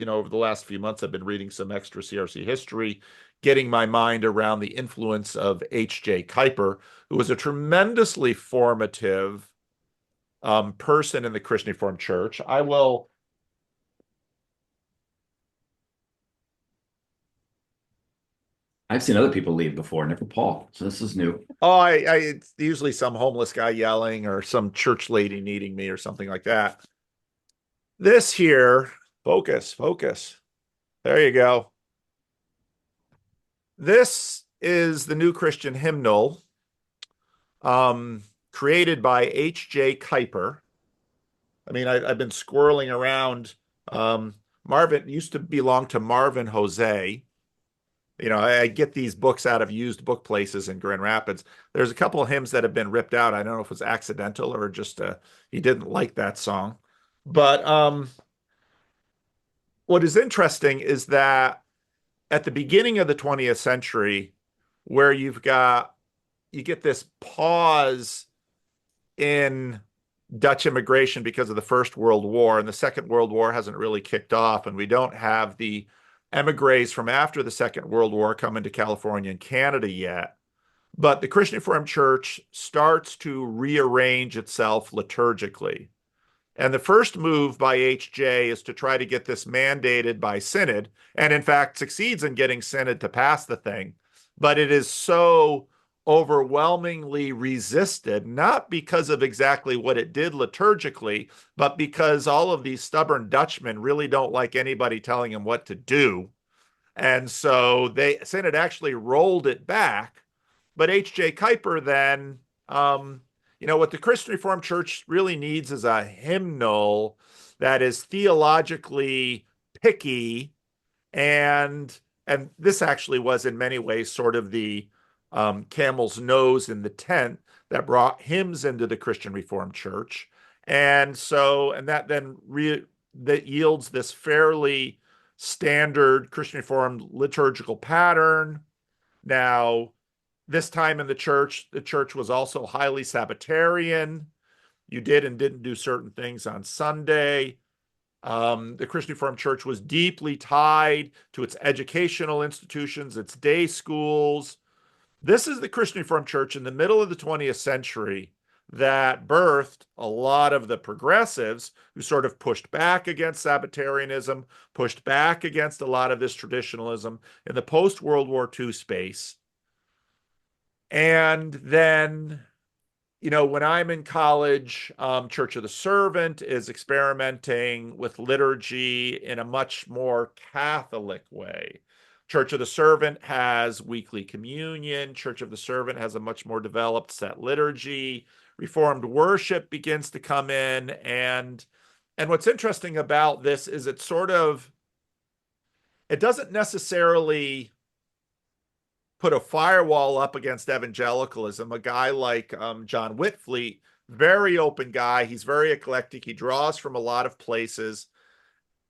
[SPEAKER 1] over the last few months, I've been reading some extra CRC history, getting my mind around the influence of H.J. Kuyper, who was a tremendously formative person in the Christian Reformed Church.
[SPEAKER 2] I've seen other people leave before, never Paul. So this is new.
[SPEAKER 1] Oh, it's usually some homeless guy yelling or some church lady needing me or something like that. This here, focus. There you go. This is the New Christian Hymnal, created by H.J. Kuyper. I've been squirreling around. Marvin used to belong to Marvin Jose. I get these books out of used book places in Grand Rapids. There's a couple of hymns that have been ripped out. I don't know if it was accidental or just he didn't like that song. But what is interesting is that at the beginning of the 20th century, where you've got you get this pause in Dutch immigration because of the First World War, and the Second World War hasn't really kicked off, and we don't have the emigres from after the Second World War coming to California and Canada yet. But the Christian Reformed Church starts to rearrange itself liturgically. And the first move by HJ is to try to get this mandated by Synod, and in fact succeeds in getting Synod to pass the thing. But it is so overwhelmingly resisted, not because of exactly what it did liturgically, but because all of these stubborn Dutchmen really don't like anybody telling them what to do. And so Synod actually rolled it back. But H.J. Kuyper then, what the Christian Reformed Church really needs is a hymnal that is theologically picky, and this actually was in many ways sort of the camel's nose in the tent that brought hymns into the Christian Reformed Church, and that then that yields this fairly standard Christian Reformed liturgical pattern. Now, this time in the church was also highly Sabbatarian. You did and didn't do certain things on Sunday. The Christian Reformed Church was deeply tied to its educational institutions, its day schools. This is the Christian Reformed Church in the middle of the 20th century that birthed a lot of the progressives who sort of pushed back against Sabbatarianism, pushed back against a lot of this traditionalism in the post-World War II space. And then, when I'm in college, Church of the Servant is experimenting with liturgy in a much more Catholic way. Church of the Servant has weekly communion. Church of the Servant has a much more developed set liturgy. Reformed worship begins to come in. And what's interesting about this is it doesn't necessarily put a firewall up against evangelicalism. A guy like John Whitfleet, very open guy. He's very eclectic. He draws from a lot of places.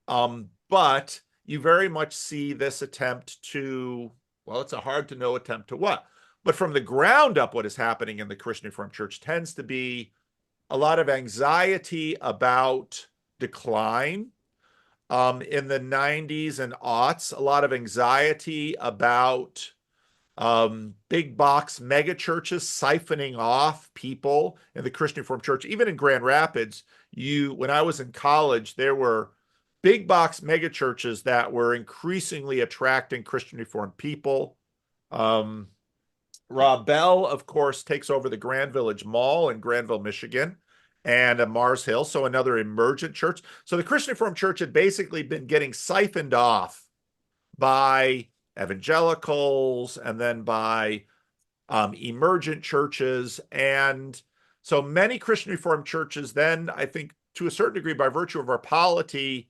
[SPEAKER 1] But you very much see this attempt to, well, it's a hard to know attempt to what? But from the ground up, what is happening in the Christian Reformed Church tends to be a lot of anxiety about decline. In the 90s and aughts, a lot of anxiety about big box mega churches siphoning off people in the Christian Reformed Church. Even in Grand Rapids, when I was in college, there were big box mega churches that were increasingly attracting Christian Reformed people. Rob Bell, of course, takes over the Grand Village Mall in Granville, Michigan, and Mars Hill, so another emergent church. So the Christian Reformed Church had basically been getting siphoned off by evangelicals and then by emergent churches. And so many Christian Reformed churches then, I think, to a certain degree, by virtue of our polity,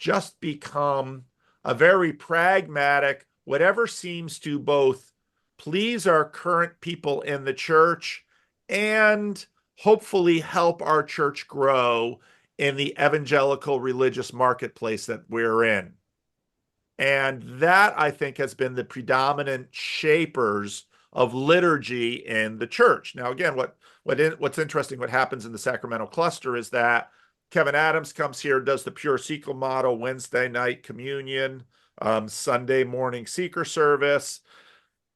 [SPEAKER 1] just become a very pragmatic, whatever seems to both please our current people in the church and hopefully help our church grow in the evangelical religious marketplace that we're in. And that, I think, has been the predominant shapers of liturgy in the church. Now, again, what's interesting, what happens in the Sacramento cluster is that Kevin Adams comes here, does the pure sequel model, Wednesday night communion, Sunday morning seeker service.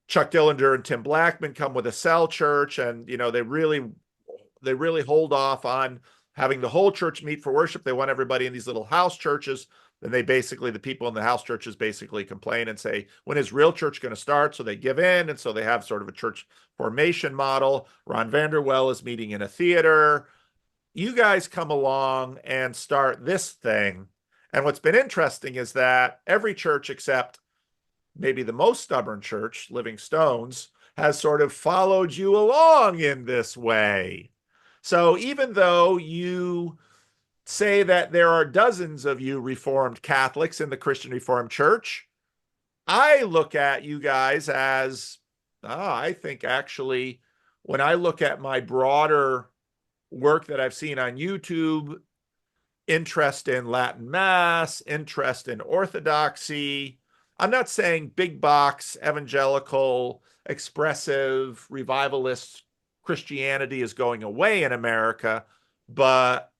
[SPEAKER 1] Chuck Dillinger and Tim Blackman come with a cell church, and they really hold off on having the whole church meet for worship. They want everybody in these little house churches. Then the people in the house churches basically complain and say, when is real church going to start? So they give in, and so they have sort of a church formation model. Ron Vanderwell is meeting in a theater. You guys come along and start this thing. And what's been interesting is that every church except maybe the most stubborn church, Living Stones, has sort of followed you along in this way. So even though you say that there are dozens of you Reformed Catholics in the Christian Reformed Church, I look at you guys as, I think actually, when I look at my broader work that I've seen on YouTube, interest in Latin Mass, interest in Orthodoxy, I'm not saying big box evangelical expressive revivalist Christianity is going away in America, but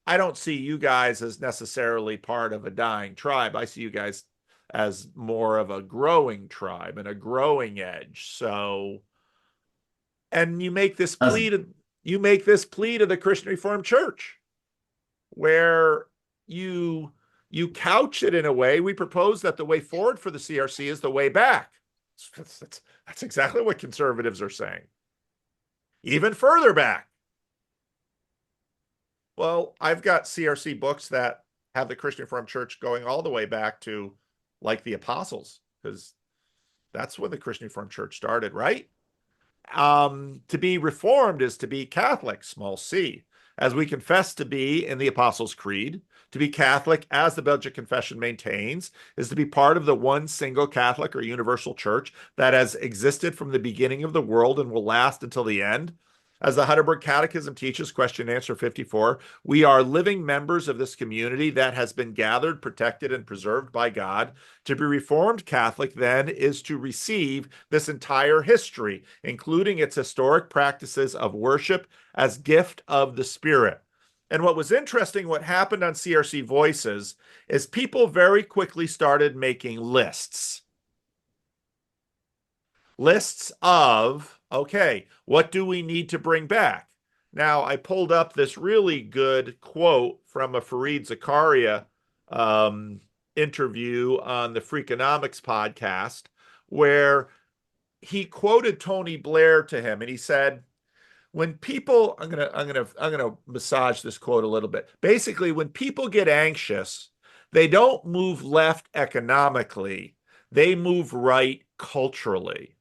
[SPEAKER 1] I don't see you guys as necessarily part of a dying tribe. I see you guys as more of a growing tribe and a growing edge. So, and you make this plea to the Christian Reformed Church, where you couch it in a way. We propose that the way forward for the CRC is the way back. That's exactly what conservatives are saying. Even further back. Well, I've got CRC books that have the Christian Reformed Church going all the way back to like the apostles, because that's when the Christian Reformed Church started, right? To be Reformed is to be Catholic, small c, as we confess to be in the Apostles' Creed. To be Catholic, as the Belgic Confession maintains, is to be part of the one single Catholic or universal church that has existed from the beginning of the world and will last until the end. As the Heidelberg Catechism teaches, question and answer 54, we are living members of this community that has been gathered, protected, and preserved by God. To be Reformed Catholic, then, is to receive this entire history, including its historic practices of worship, as gift of the Spirit. And what was interesting, what happened on CRC Voices, is people very quickly started making lists. Lists of, okay, what do we need to bring back? Now, I pulled up this really good quote from a Fareed Zakaria interview on the Freakonomics podcast, where he quoted Tony Blair to him, and he said, when people, I'm gonna massage this quote a little bit. Basically, when people get anxious, they don't move left economically, they move right culturally.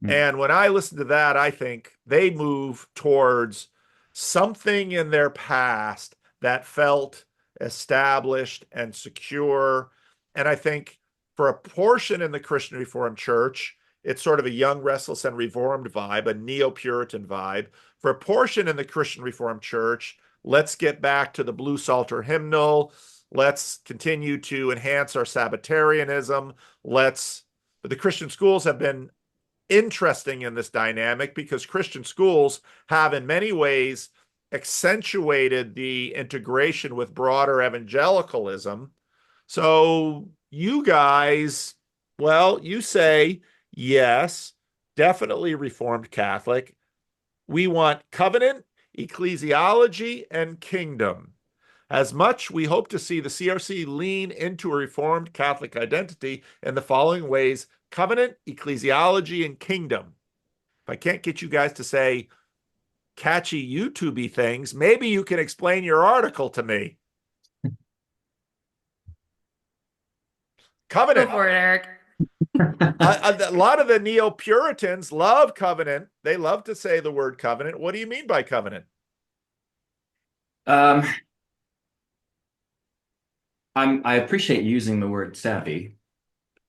[SPEAKER 1] And when I listen to that, I think they move towards something in their past that felt established and secure. And I think for a portion in the Christian Reformed Church, it's sort of a young, restless, and reformed vibe, a neo-Puritan vibe. For a portion in the Christian Reformed Church, let's get back to the Blue Psalter hymnal. Let's continue to enhance our Sabbatarianism. But the Christian schools have been interesting in this dynamic because Christian schools have in many ways accentuated the integration with broader evangelicalism. So you guys, well, you say, yes, definitely Reformed Catholic. We want covenant, ecclesiology, and kingdom. As much, we hope to see the CRC lean into a Reformed Catholic identity in the following ways: covenant, ecclesiology, and kingdom. If I can't get you guys to say catchy YouTube-y things, maybe you can explain your article to me. Covenant.
[SPEAKER 3] Go for it, Eric.
[SPEAKER 1] A lot of the neo-Puritans love covenant. They love to say the word covenant. What do you mean by covenant?
[SPEAKER 2] I appreciate using the word savvy.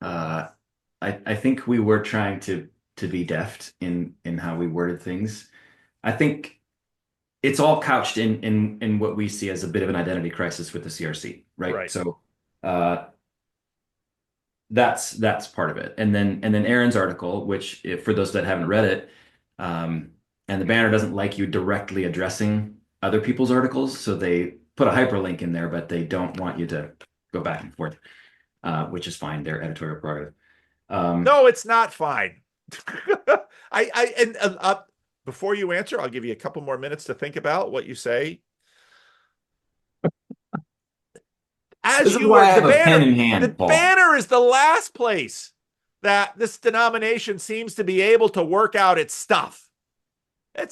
[SPEAKER 2] I think we were trying to be deft in how we worded things. I think it's all couched in what we see as a bit of an identity crisis with the CRC, right?
[SPEAKER 1] Right.
[SPEAKER 2] So that's part of it. And then Aaron's article, which for those that haven't read it, and the banner doesn't like you directly addressing other people's articles, so they put a hyperlink in there, but they don't want you to go back and forth, which is fine. They're editorial prerogative.
[SPEAKER 1] No, it's not fine. Before you answer, I'll give you a couple more minutes to think about what you say. As you
[SPEAKER 2] why I have
[SPEAKER 1] the
[SPEAKER 2] a
[SPEAKER 1] banner,
[SPEAKER 2] pen in hand,
[SPEAKER 1] the
[SPEAKER 2] Paul.
[SPEAKER 1] banner is the last place that this denomination seems to be able to work out its stuff. I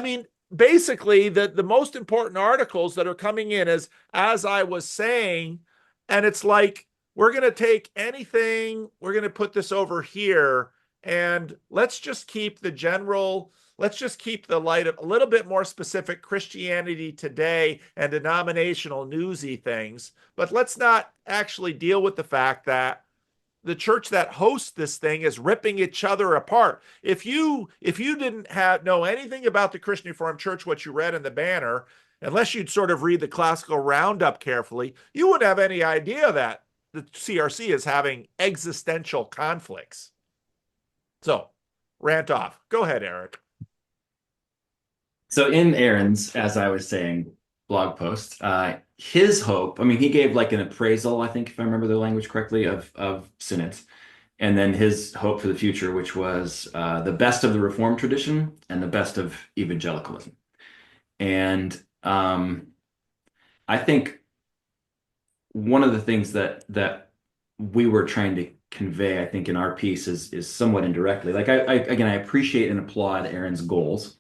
[SPEAKER 1] mean, basically the most important articles that are coming in as I was saying, and it's like, we're going to take anything, we're going to put this over here, and let's just keep the light of a little bit more specific Christianity Today and denominational newsy things, but let's not actually deal with the fact that the church that hosts this thing is ripping each other apart. If you didn't know anything about the Christian Reformed Church, what you read in the banner, unless you'd sort of read the classical roundup carefully, you wouldn't have any idea that the CRC is having existential conflicts. So, rant off. Go ahead, Eric.
[SPEAKER 2] So in Aaron's, as I was saying, blog post, his hope, I mean, he gave like an appraisal, I think, if I remember the language correctly, of synods. And then his hope for the future, which was the best of the Reformed tradition and the best of evangelicalism. And I think one of the things that we were trying to convey, I think, in our piece is somewhat indirectly. Like I appreciate and applaud Aaron's goals,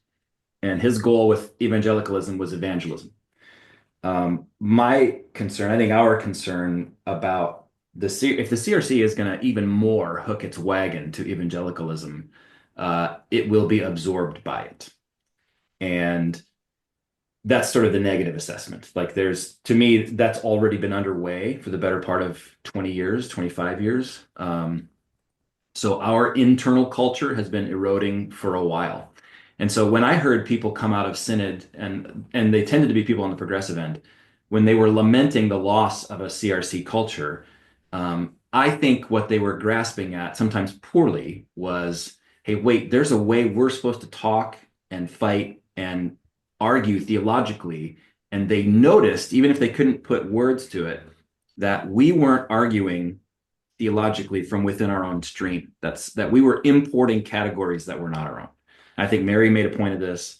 [SPEAKER 2] and his goal with evangelicalism was evangelism. My concern, I think, our concern about if the CRC is going to even more hook its wagon to evangelicalism, it will be absorbed by it, and that's sort of the negative assessment. Like to me, that's already been underway for the better part of 20 years, 25 years. So our internal culture has been eroding for a while. And so when I heard people come out of Synod, and they tended to be people on the progressive end, when they were lamenting the loss of a CRC culture, I think what they were grasping at, sometimes poorly, was, hey, wait, there's a way we're supposed to talk and fight and argue theologically. And they noticed, even if they couldn't put words to it, that we weren't arguing theologically from within our own stream. That we were importing categories that were not our own. I think Mary made a point of this,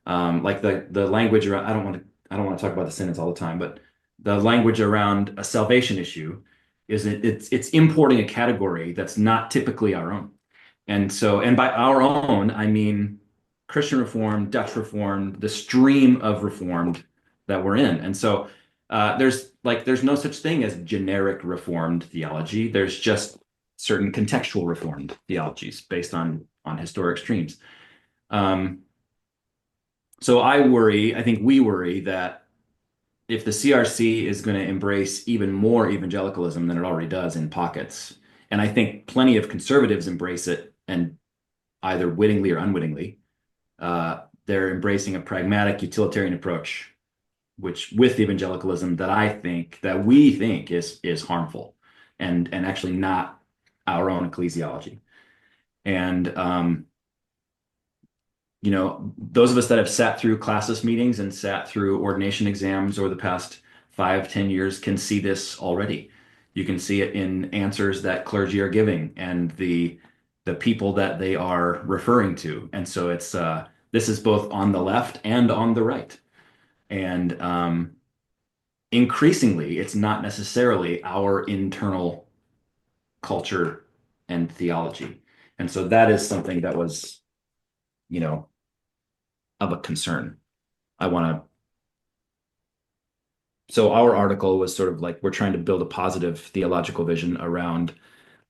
[SPEAKER 2] like the language around. I don't want to talk about the synods all the time, but the language around a salvation issue is it's importing a category that's not typically our own. And by our own, I mean Christian Reformed, Dutch Reformed, the stream of Reformed that we're in. And so there's no such thing as generic Reformed theology. There's just certain contextual Reformed theologies based on historic streams. So I think we worry that if the CRC is going to embrace even more evangelicalism than it already does in pockets, and I think plenty of conservatives embrace it, and either wittingly or unwittingly, they're embracing a pragmatic utilitarian approach, which with evangelicalism that we think is harmful and actually not our own ecclesiology. And those of us that have sat through classis meetings and sat through ordination exams over the past 5-10 years can see this already. You can see it in answers that clergy are giving and the people that they are referring to. And so this is both on the left and on the right. And increasingly, it's not necessarily our internal culture and theology. And so that is something that was, of a concern. So our article was sort of like, we're trying to build a positive theological vision around,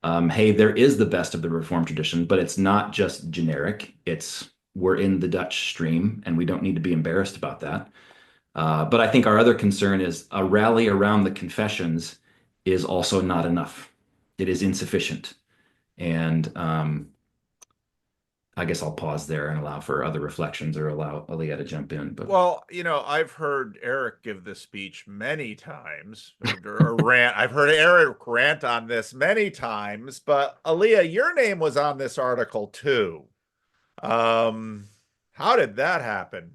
[SPEAKER 2] hey, there is the best of the Reformed tradition, but it's not just generic. We're in the Dutch stream, and we don't need to be embarrassed about that. But I think our other concern is a rally around the confessions is also not enough. It is insufficient. And I guess I'll pause there and allow for other reflections or allow Aaliyah to jump in. But
[SPEAKER 1] well, I've heard Eric give this speech many times, or rant. I've heard Eric rant on this many times, but Aaliyah, your name was on this article too. How did that happen?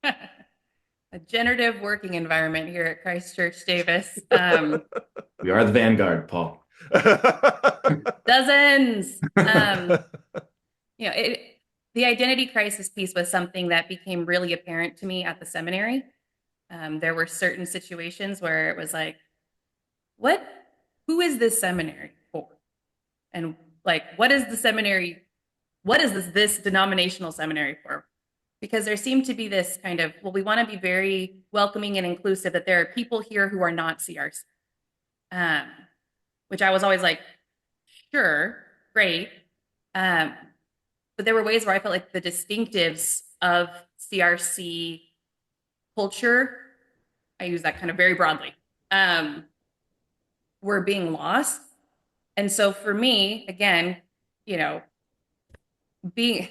[SPEAKER 3] A generative working environment here at Christ Church Davis.
[SPEAKER 2] We are the vanguard, Paul.
[SPEAKER 3] Dozens. The identity crisis piece was something that became really apparent to me at the seminary. There were certain situations where it was like, who is this seminary for? And like, what is this denominational seminary for? Because there seemed to be this kind of, we want to be very welcoming and inclusive, that there are people here who are not CRC. Which I was always like, sure, great. But there were ways where I felt like the distinctives of CRC culture, I use that kind of very broadly, were being lost. And so for me, again, being,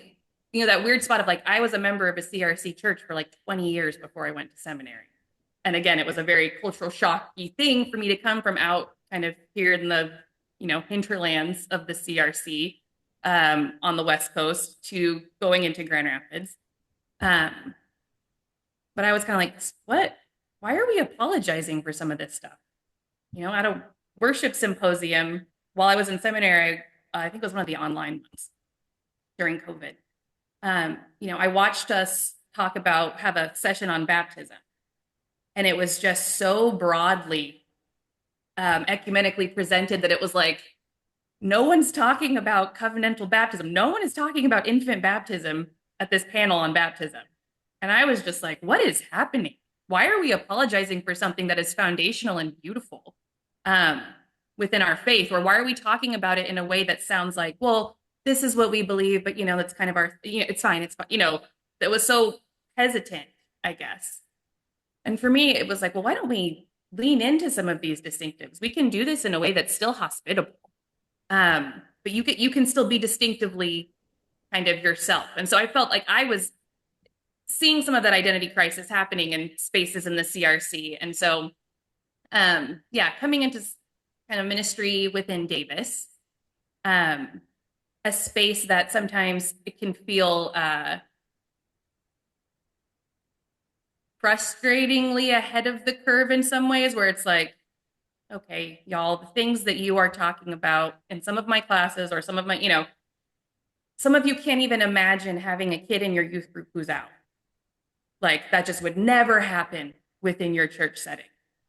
[SPEAKER 3] that weird spot of like, I was a member of a CRC church for like 20 years before I went to seminary. And again, it was a very cultural shocky thing for me to come from out kind of here in the, hinterlands of the CRC, on the West Coast to going into Grand Rapids. But I was kind of like, what? Why are we apologizing for some of this stuff? At a worship symposium while I was in seminary, I think it was one of the online ones during COVID. I watched us have a session on baptism, and it was just so broadly ecumenically presented that it was like, no one's talking about covenantal baptism. No one is talking about infant baptism at this panel on baptism. And I was just like, what is happening? Why are we apologizing for something that is foundational and beautiful within our faith? Or why are we talking about it in a way that sounds like, well, this is what we believe, but, that's kind of our, it's fine. It's fine. That was so hesitant, I guess. And for me, it was like, well, why don't we lean into some of these distinctives? We can do this in a way that's still hospitable. But you can still be distinctively kind of yourself. And so I felt like I was seeing some of that identity crisis happening in spaces in the CRC. And so, coming into kind of ministry within Davis, a space that sometimes it can feel frustratingly ahead of the curve in some ways, where it's like, okay, y'all, the things that you are talking about in some of my classes or some of my, some of you can't even imagine having a kid in your youth group who's out. Like, that just would never happen within your church setting.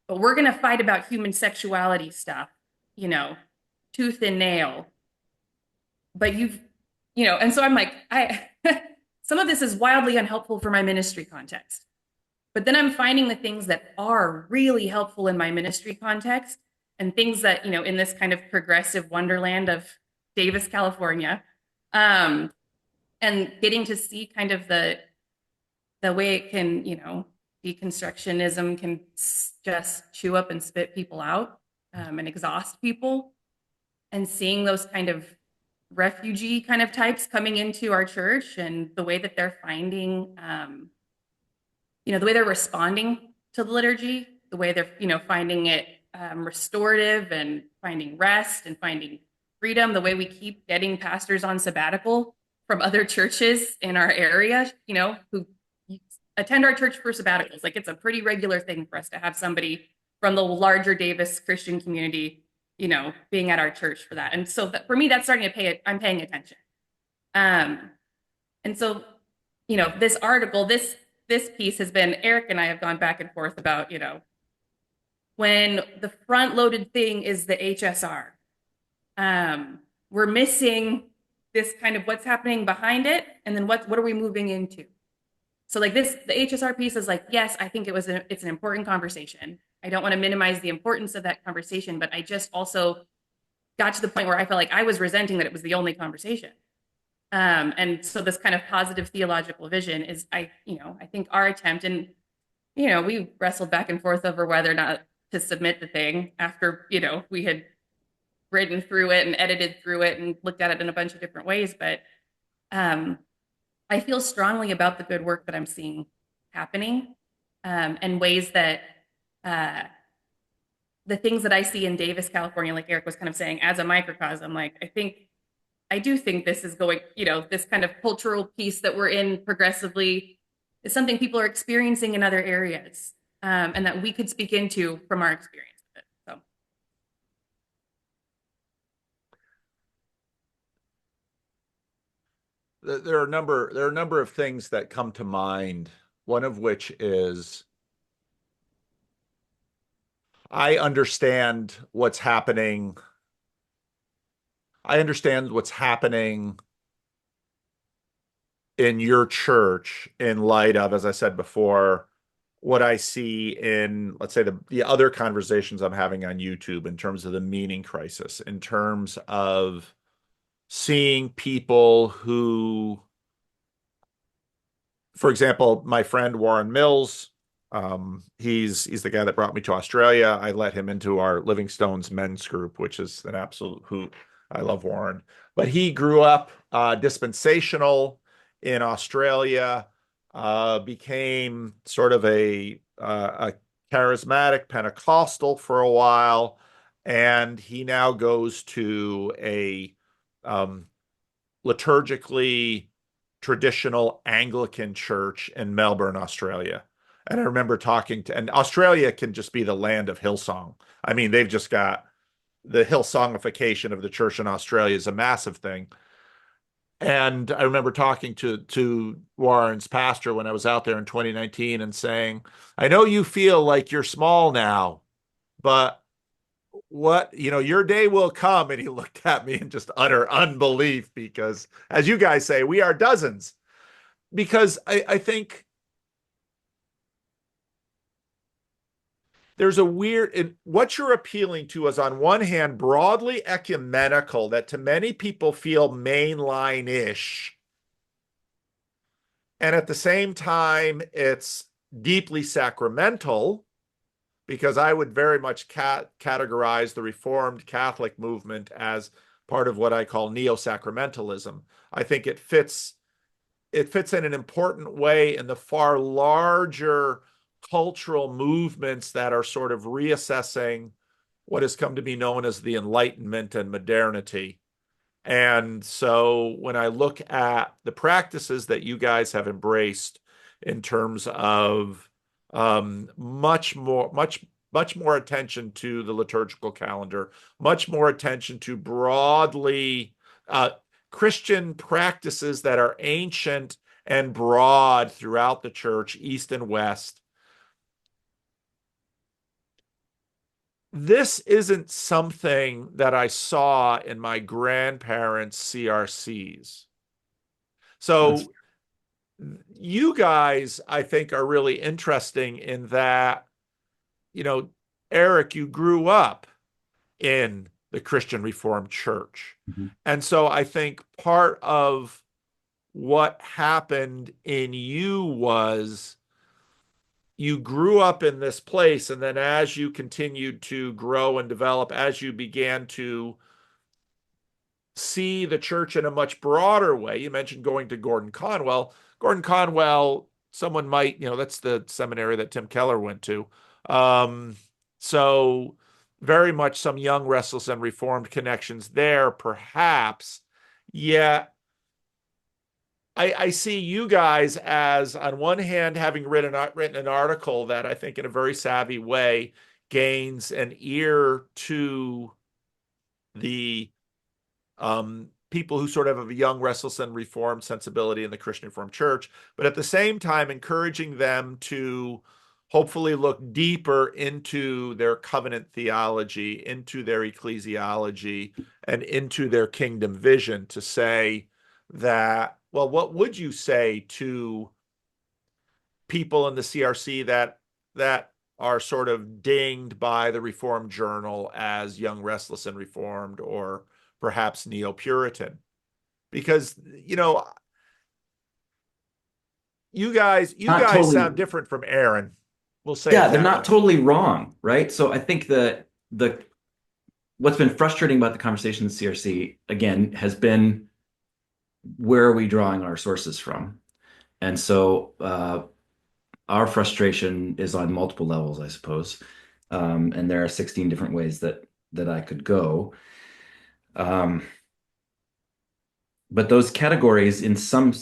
[SPEAKER 3] But we're going to fight about human sexuality stuff, tooth and nail. But and so I'm like, some of this is wildly unhelpful for my ministry context. But then I'm finding the things that are really helpful in my ministry context, and things that, in this kind of progressive wonderland of Davis, California, and getting to see kind of the way it can, deconstructionism can just chew up and spit people out and exhaust people, and seeing those kind of refugee kind of types coming into our church, and the way that they're finding, the way they're responding to the liturgy, the way they're, finding it restorative and finding rest and finding freedom, the way we keep getting pastors on sabbatical from other churches in our area, who attend our church for sabbaticals. Like, it's a pretty regular thing for us to have somebody from the larger Davis Christian community, being at our church for that. And so that, for me, that's starting to I'm paying attention. And so, this article, this piece has been, Eric and I have gone back and forth about, when the front loaded thing is the HSR, we're missing this kind of what's happening behind it. And then what are we moving into? So like the HSR piece is like, yes, I think it's an important conversation. I don't want to minimize the importance of that conversation, but I just also got to the point where I felt like I was resenting that it was the only conversation. And so this kind of positive theological vision is, I think our attempt, and, we wrestled back and forth over whether or not to submit the thing after, we had written through it and edited through it and looked at it in a bunch of different ways. But I feel strongly about the good work that I'm seeing happening, and ways that the things that I see in Davis, California, like Eric was kind of saying, as a microcosm, like, I do think this is going, this kind of cultural piece that we're in progressively is something people are experiencing in other areas, and that we could speak into from our experience with it. So.
[SPEAKER 1] There are a number of things that come to mind. One of which is, I understand what's happening. I understand what's happening in your church in light of, as I said before, what I see in, let's say, the other conversations I'm having on YouTube, in terms of the meaning crisis, in terms of seeing people who, for example, my friend Warren Mills, he's the guy that brought me to Australia. I let him into our Livingstone's men's group, which is an absolute hoot. I love Warren. But he grew up dispensational in Australia, became sort of a charismatic Pentecostal for a while, and he now goes to a liturgically traditional Anglican church in Melbourne, Australia. And I remember talking to, and Australia can just be the land of Hillsong. I mean, they've just got the Hillsongification of the church in Australia is a massive thing. And I remember talking to Warren's pastor when I was out there in 2019 and saying, I know you feel like you're small now, but your day will come. And he looked at me in just utter unbelief because, as you guys say, we are dozens. Because I think there's a weird, what you're appealing to is on one hand, broadly ecumenical, that to many people feel mainline-ish. And at the same time, it's deeply sacramental, because I would very much categorize the Reformed Catholic movement as part of what I call neo-sacramentalism. I think it fits in an important way in the far larger cultural movements that are sort of reassessing what has come to be known as the Enlightenment and modernity. And so when I look at the practices that you guys have embraced in terms of much more attention to the liturgical calendar, much more attention to broadly Christian practices that are ancient and broad throughout the church, East and West. This isn't something that I saw in my grandparents' CRCs. So you guys, I think, are really interesting in that, Eric, you grew up in the Christian Reformed Church.
[SPEAKER 2] Mm-hmm.
[SPEAKER 1] And so I think part of what happened in you was you grew up in this place, and then as you continued to grow and develop, as you began to see the church in a much broader way, you mentioned going to Gordon Conwell. Gordon Conwell, someone might, that's the seminary that Tim Keller went to. So very much some young, restless, and reformed connections there, perhaps. Yet I see you guys as, on one hand, having written an article that I think in a very savvy way gains an ear to the people who sort of have a young, restless, and reformed sensibility in the Christian Reformed Church, but at the same time encouraging them to hopefully look deeper into their covenant theology, into their ecclesiology, and into their kingdom vision, to say that, well, what would you say to people in the CRC that are sort of dinged by the Reformed Journal as young, restless, and reformed, or perhaps neo-Puritan? Because, you guys
[SPEAKER 2] totally
[SPEAKER 1] sound different from Aaron. We'll say
[SPEAKER 2] they're not totally wrong, right? So I think the what's been frustrating about the conversation in CRC, again, has been, where are we drawing our sources from? And so our frustration is on multiple levels, I suppose. And there are 16 different ways that I could go. But those categories, in some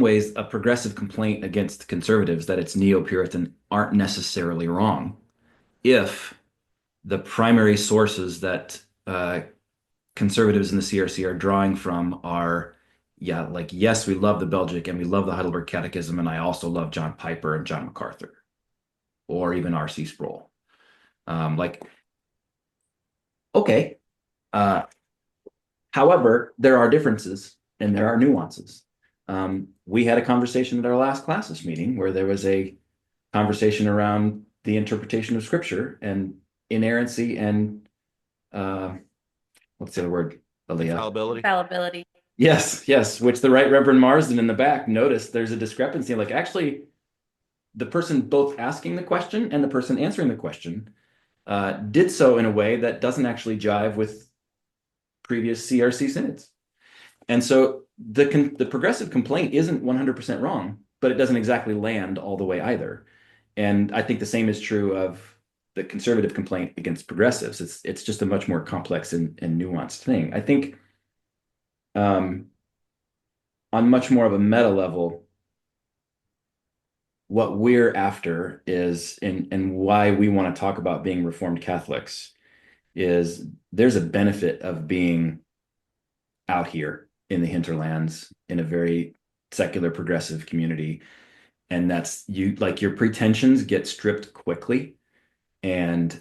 [SPEAKER 2] ways, a progressive complaint against conservatives that it's neo-Puritan aren't necessarily wrong, if the primary sources that conservatives in the CRC are drawing from are, yes, we love the Belgic and we love the Heidelberg Catechism, and I also love John Piper and John MacArthur, or even R.C. Sproul. Okay. However, there are differences and there are nuances. We had a conversation at our last classes meeting where there was a conversation around the interpretation of Scripture and inerrancy and what's the other word, Aaliyah?
[SPEAKER 3] Fallibility.
[SPEAKER 2] Yes, which the Right Reverend Marsden in the back noticed there's a discrepancy. Like, actually, the person both asking the question and the person answering the question did so in a way that doesn't actually jive with previous CRC synods. And so the progressive complaint isn't 100% wrong, but it doesn't exactly land all the way either. And I think the same is true of the conservative complaint against progressives. It's just a much more complex and nuanced thing. I think on much more of a meta level, what we're after is, and why we want to talk about being Reformed Catholics, is there's a benefit of being out here in the hinterlands in a very secular progressive community. And that's you, like, your pretensions get stripped quickly. And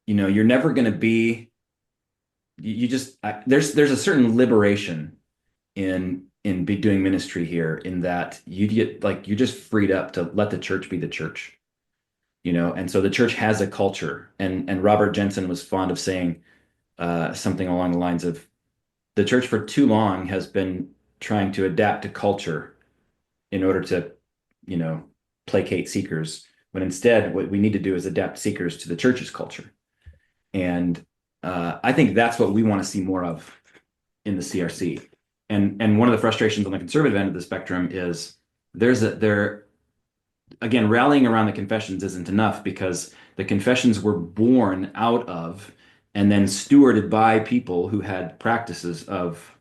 [SPEAKER 2] you're never going to be, you just there's a certain liberation in be doing ministry here, in that you get, like, you're just freed up to let the church be the church, and so the church has a culture. And Robert Jensen was fond of saying something along the lines of, the church for too long has been trying to adapt to culture in order to, placate seekers, when instead what we need to do is adapt seekers to the church's culture. And I think that's what we want to see more of in the CRC. And one of the frustrations on the conservative end of the spectrum is again, rallying around the confessions isn't enough, because the confessions were born out of and then stewarded by people who had practices of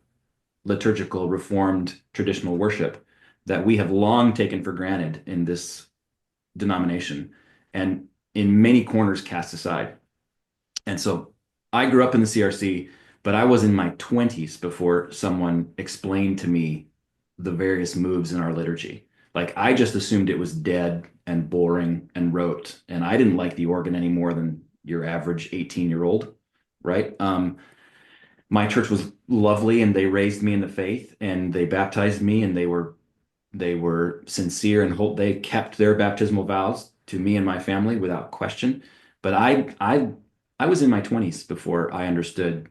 [SPEAKER 2] liturgical Reformed traditional worship that we have long taken for granted in this denomination, and in many corners cast aside. And so I grew up in the CRC, but I was in my 20s before someone explained to me the various moves in our liturgy. Like, I just assumed it was dead and boring and rote, and I didn't like the organ any more than your average 18-year-old, right? My church was lovely, and they raised me in the faith, and they baptized me, and they were sincere, and they kept their baptismal vows to me and my family without question. But I was in my 20s before I understood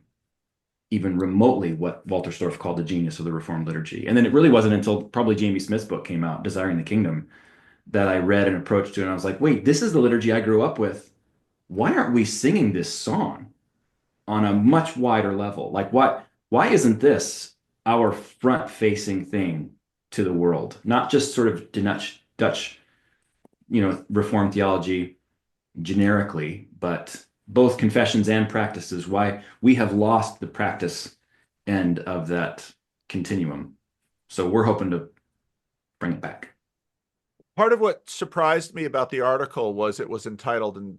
[SPEAKER 2] even remotely what Walter Storff called the genius of the Reformed liturgy. And then it really wasn't until probably Jamie Smith's book came out, Desiring the Kingdom, that I read and approached to it, and I was like, wait, this is the liturgy I grew up with. Why aren't we singing this song on a much wider level? Like, why isn't this our front-facing thing to the world? Not just sort of Dutch, Reformed theology generically, but both confessions and practices. Why we have lost the practice end of that continuum. So we're hoping to bring it back.
[SPEAKER 1] Part of what surprised me about the article was it was entitled, and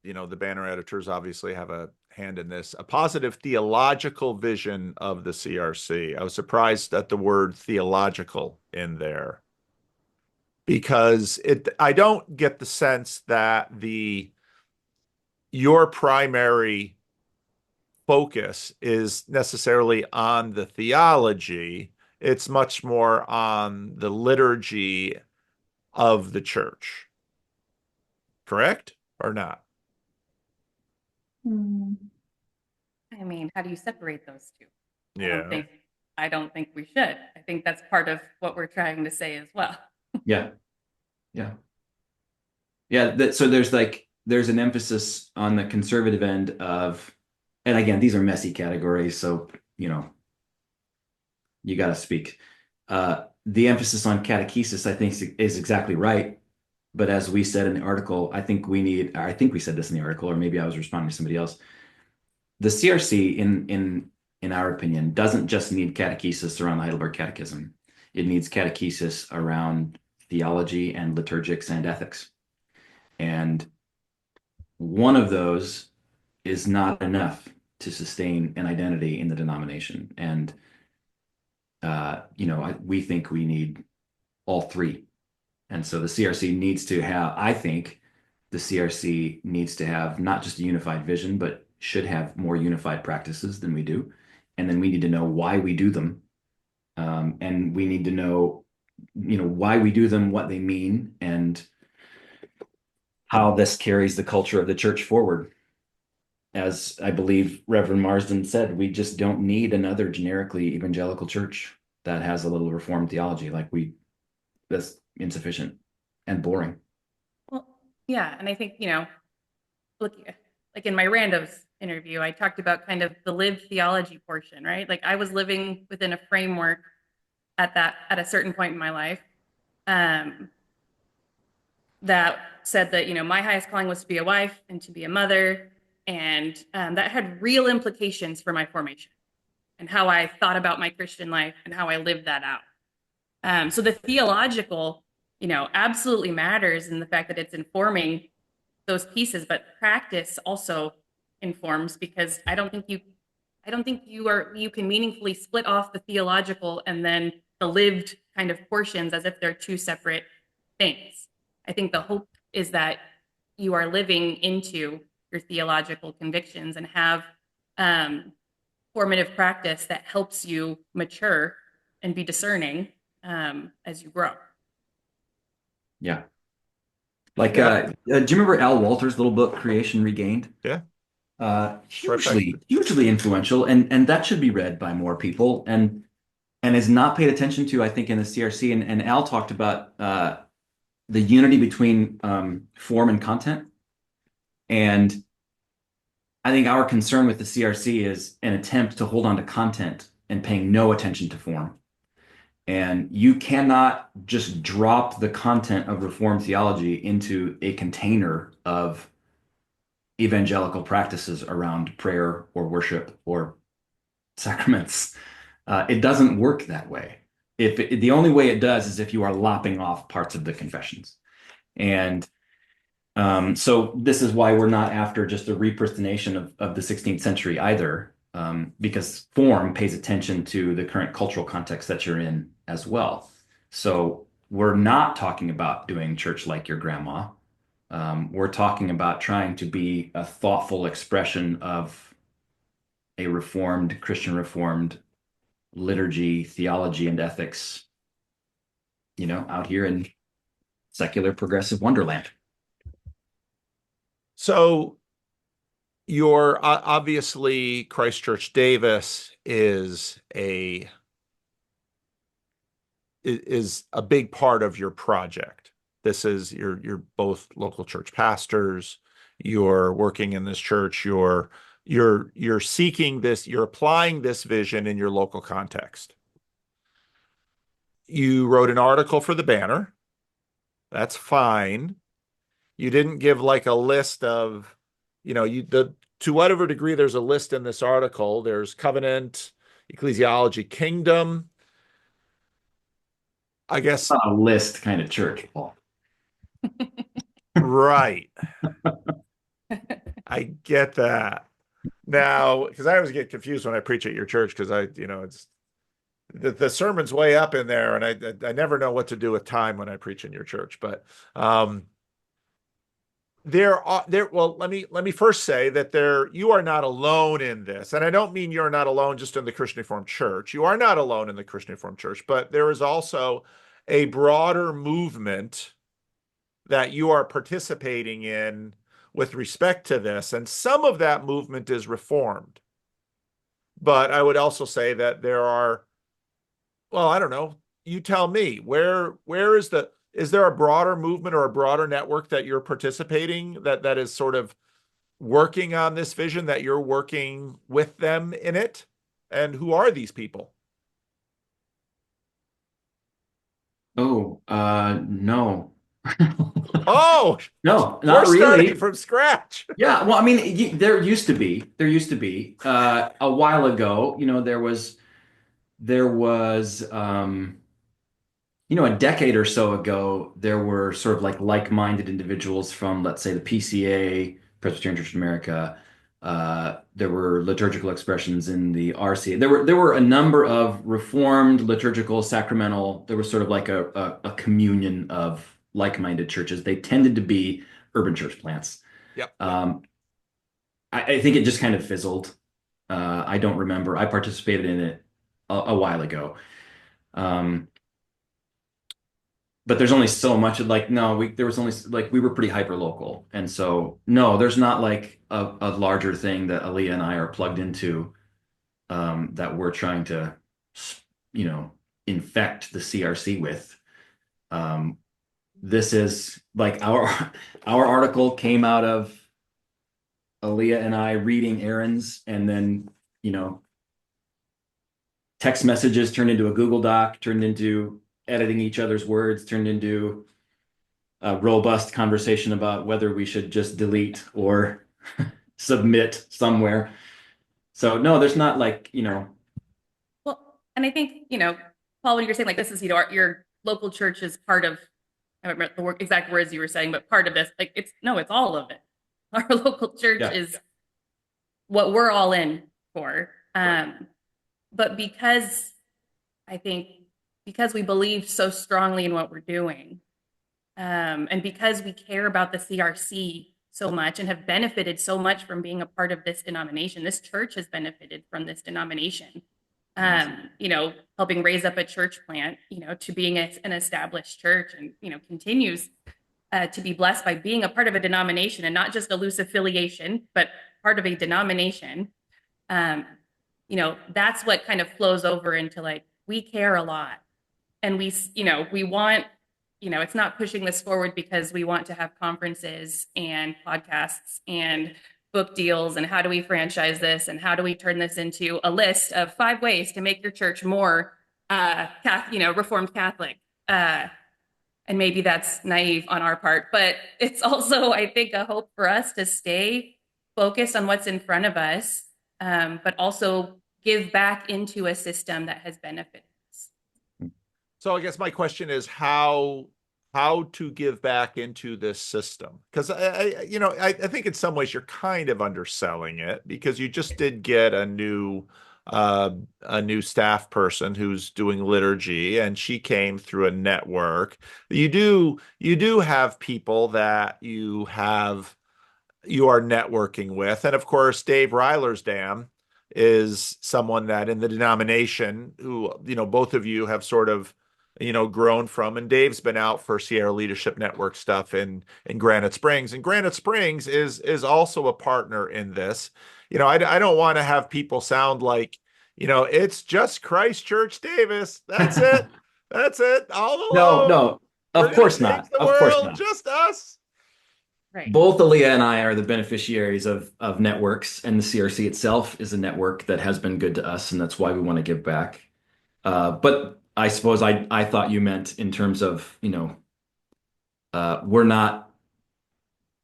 [SPEAKER 1] the banner editors obviously have a hand in this, a positive theological vision of the CRC. I was surprised at the word theological in there, because I don't get the sense that your primary focus is necessarily on the theology. It's much more on the liturgy of the church. Correct or not?
[SPEAKER 3] I mean, how do you separate those two?
[SPEAKER 1] Yeah.
[SPEAKER 3] I don't think we should. I think that's part of what we're trying to say as well.
[SPEAKER 2] Yeah. So there's an emphasis on the conservative end of, and again, these are messy categories, so you got to speak. The emphasis on catechesis, I think, is exactly right. But as we said in the article, I think we said this in the article, or maybe I was responding to somebody else. The CRC, in our opinion, doesn't just need catechesis around the Heidelberg Catechism. It needs catechesis around theology and liturgics and ethics. And one of those is not enough to sustain an identity in the denomination. And, we think we need all three. And so the CRC needs to have, I think the CRC needs to have not just a unified vision, but should have more unified practices than we do. And then we need to know why we do them. And we need to know, why we do them, what they mean, and how this carries the culture of the church forward. As I believe Reverend Marsden said, we just don't need another generically evangelical church that has a little Reformed theology. That's insufficient and boring.
[SPEAKER 3] Well, yeah. And I think, look, like in my Randos interview, I talked about kind of the lived theology portion, right? Like, I was living within a framework at a certain point in my life. that said that, my highest calling was to be a wife and to be a mother. And that had real implications for my formation and how I thought about my Christian life and how I lived that out. So the theological, absolutely matters in the fact that it's informing those pieces, but practice also informs, because I don't think you can meaningfully split off the theological and then the lived kind of portions as if they're two separate things. I think the hope is that you are living into your theological convictions and have formative practice that helps you mature and be discerning as you grow.
[SPEAKER 2] Yeah. Like, do you remember Al Walter's little book, Creation Regained?
[SPEAKER 1] Yeah.
[SPEAKER 2] Hugely influential, and that should be read by more people, and is not paid attention to, I think, in the CRC. And Al talked about the unity between form and content. And I think our concern with the CRC is an attempt to hold on to content and paying no attention to form. And you cannot just drop the content of Reformed theology into a container of evangelical practices around prayer or worship or sacraments. It doesn't work that way. The only way it does is if you are lopping off parts of the confessions. And so this is why we're not after just a repristination of the 16th century either, because form pays attention to the current cultural context that you're in as well. So we're not talking about doing church like your grandma. We're talking about trying to be a thoughtful expression of a Christian Reformed liturgy, theology, and ethics, out here in secular progressive wonderland.
[SPEAKER 1] So your obviously Christ Church Davis is a big part of your project. This is you're both local church pastors. You're working in this church. You're seeking this. You're applying this vision in your local context. You wrote an article for the Banner. That's fine. You didn't give like a list of, to whatever degree there's a list in this article. There's covenant, ecclesiology, kingdom. I guess
[SPEAKER 2] not a list kind of church, Paul.
[SPEAKER 1] Right. I get that. Now, because I always get confused when I preach at your church, because it's the sermon's way up in there, and I never know what to do with time when I preach in your church. But well, let me first say that you are not alone in this, and I don't mean you're not alone just in the Christian Reformed Church. You are not alone in the Christian Reformed Church, but there is also a broader movement that you are participating in with respect to this, and some of that movement is Reformed. But I would also say that there are, well, I don't know. You tell me, where is there a broader movement or a broader network that you're participating that is sort of working on this vision, that you're working with them in it? And who are these people?
[SPEAKER 2] Oh, no.
[SPEAKER 1] Oh,
[SPEAKER 2] no, not
[SPEAKER 1] we're
[SPEAKER 2] really.
[SPEAKER 1] starting from scratch.
[SPEAKER 2] Yeah, well, I mean, there used to be a while ago, there was a decade or so ago, there were sort of like-minded individuals from, let's say, the PCA, Presbyterian Church in America. There were liturgical expressions in the RC. There were a number of Reformed, liturgical, sacramental. There was sort of like a communion of like-minded churches. They tended to be urban church plants.
[SPEAKER 1] Yep.
[SPEAKER 2] I think it just kind of fizzled. I don't remember. I participated in it a while ago. But there's only so much of there was only we were pretty hyper local. And so, no, there's not like a larger thing that Aaliyah and I are plugged into that we're trying to, infect the CRC with. This is like our article came out of Aaliyah and I reading errands, and then, text messages turned into a Google Doc, turned into editing each other's words, turned into a robust conversation about whether we should just delete or submit somewhere. So no, there's not like,
[SPEAKER 3] Well, and I think, Paul, when you're saying like this is, your local church is part of, I don't remember the exact words you were saying, but part of this, like it's all of it. Our local church
[SPEAKER 2] yeah,
[SPEAKER 3] is what we're all in for. But because I think because we believe so strongly in what we're doing, and because we care about the CRC so much and have benefited so much from being a part of this denomination, this church has benefited from this denomination. Helping raise up a church plant, to being an established church, and continues to be blessed by being a part of a denomination and not just a loose affiliation, but part of a denomination. That's what kind of flows over into like we care a lot, and we want, it's not pushing this forward because we want to have conferences and podcasts and book deals and how do we franchise this and how do we turn this into a list of 5 ways to make your church more Reformed Catholic. And maybe that's naive on our part, but it's also, I think, a hope for us to stay focused on what's in front of us, but also give back into a system that has benefited us.
[SPEAKER 1] So I guess my question is how to give back into this system, because I think in some ways you're kind of underselling it, because you just did get a new staff person who's doing liturgy, and she came through a network. You do have people that you are networking with, and of course Dave Reilersdam is someone that in the denomination who both of you have sort of grown from. And Dave's been out for Sierra Leadership Network stuff in Granite Springs, and Granite Springs is also a partner in this. I don't want to have people sound like it's just Christ Church Davis, that's it, all alone,
[SPEAKER 2] no,
[SPEAKER 1] we're
[SPEAKER 2] of
[SPEAKER 1] gonna
[SPEAKER 2] course
[SPEAKER 1] change
[SPEAKER 2] not.
[SPEAKER 1] the
[SPEAKER 2] Of course
[SPEAKER 1] world,
[SPEAKER 2] not.
[SPEAKER 1] just us.
[SPEAKER 3] Right.
[SPEAKER 2] Both Aaliyah and I are the beneficiaries of networks, and the CRC itself is a network that has been good to us, and that's why we want to give back. But I suppose I thought you meant in terms of, we're not,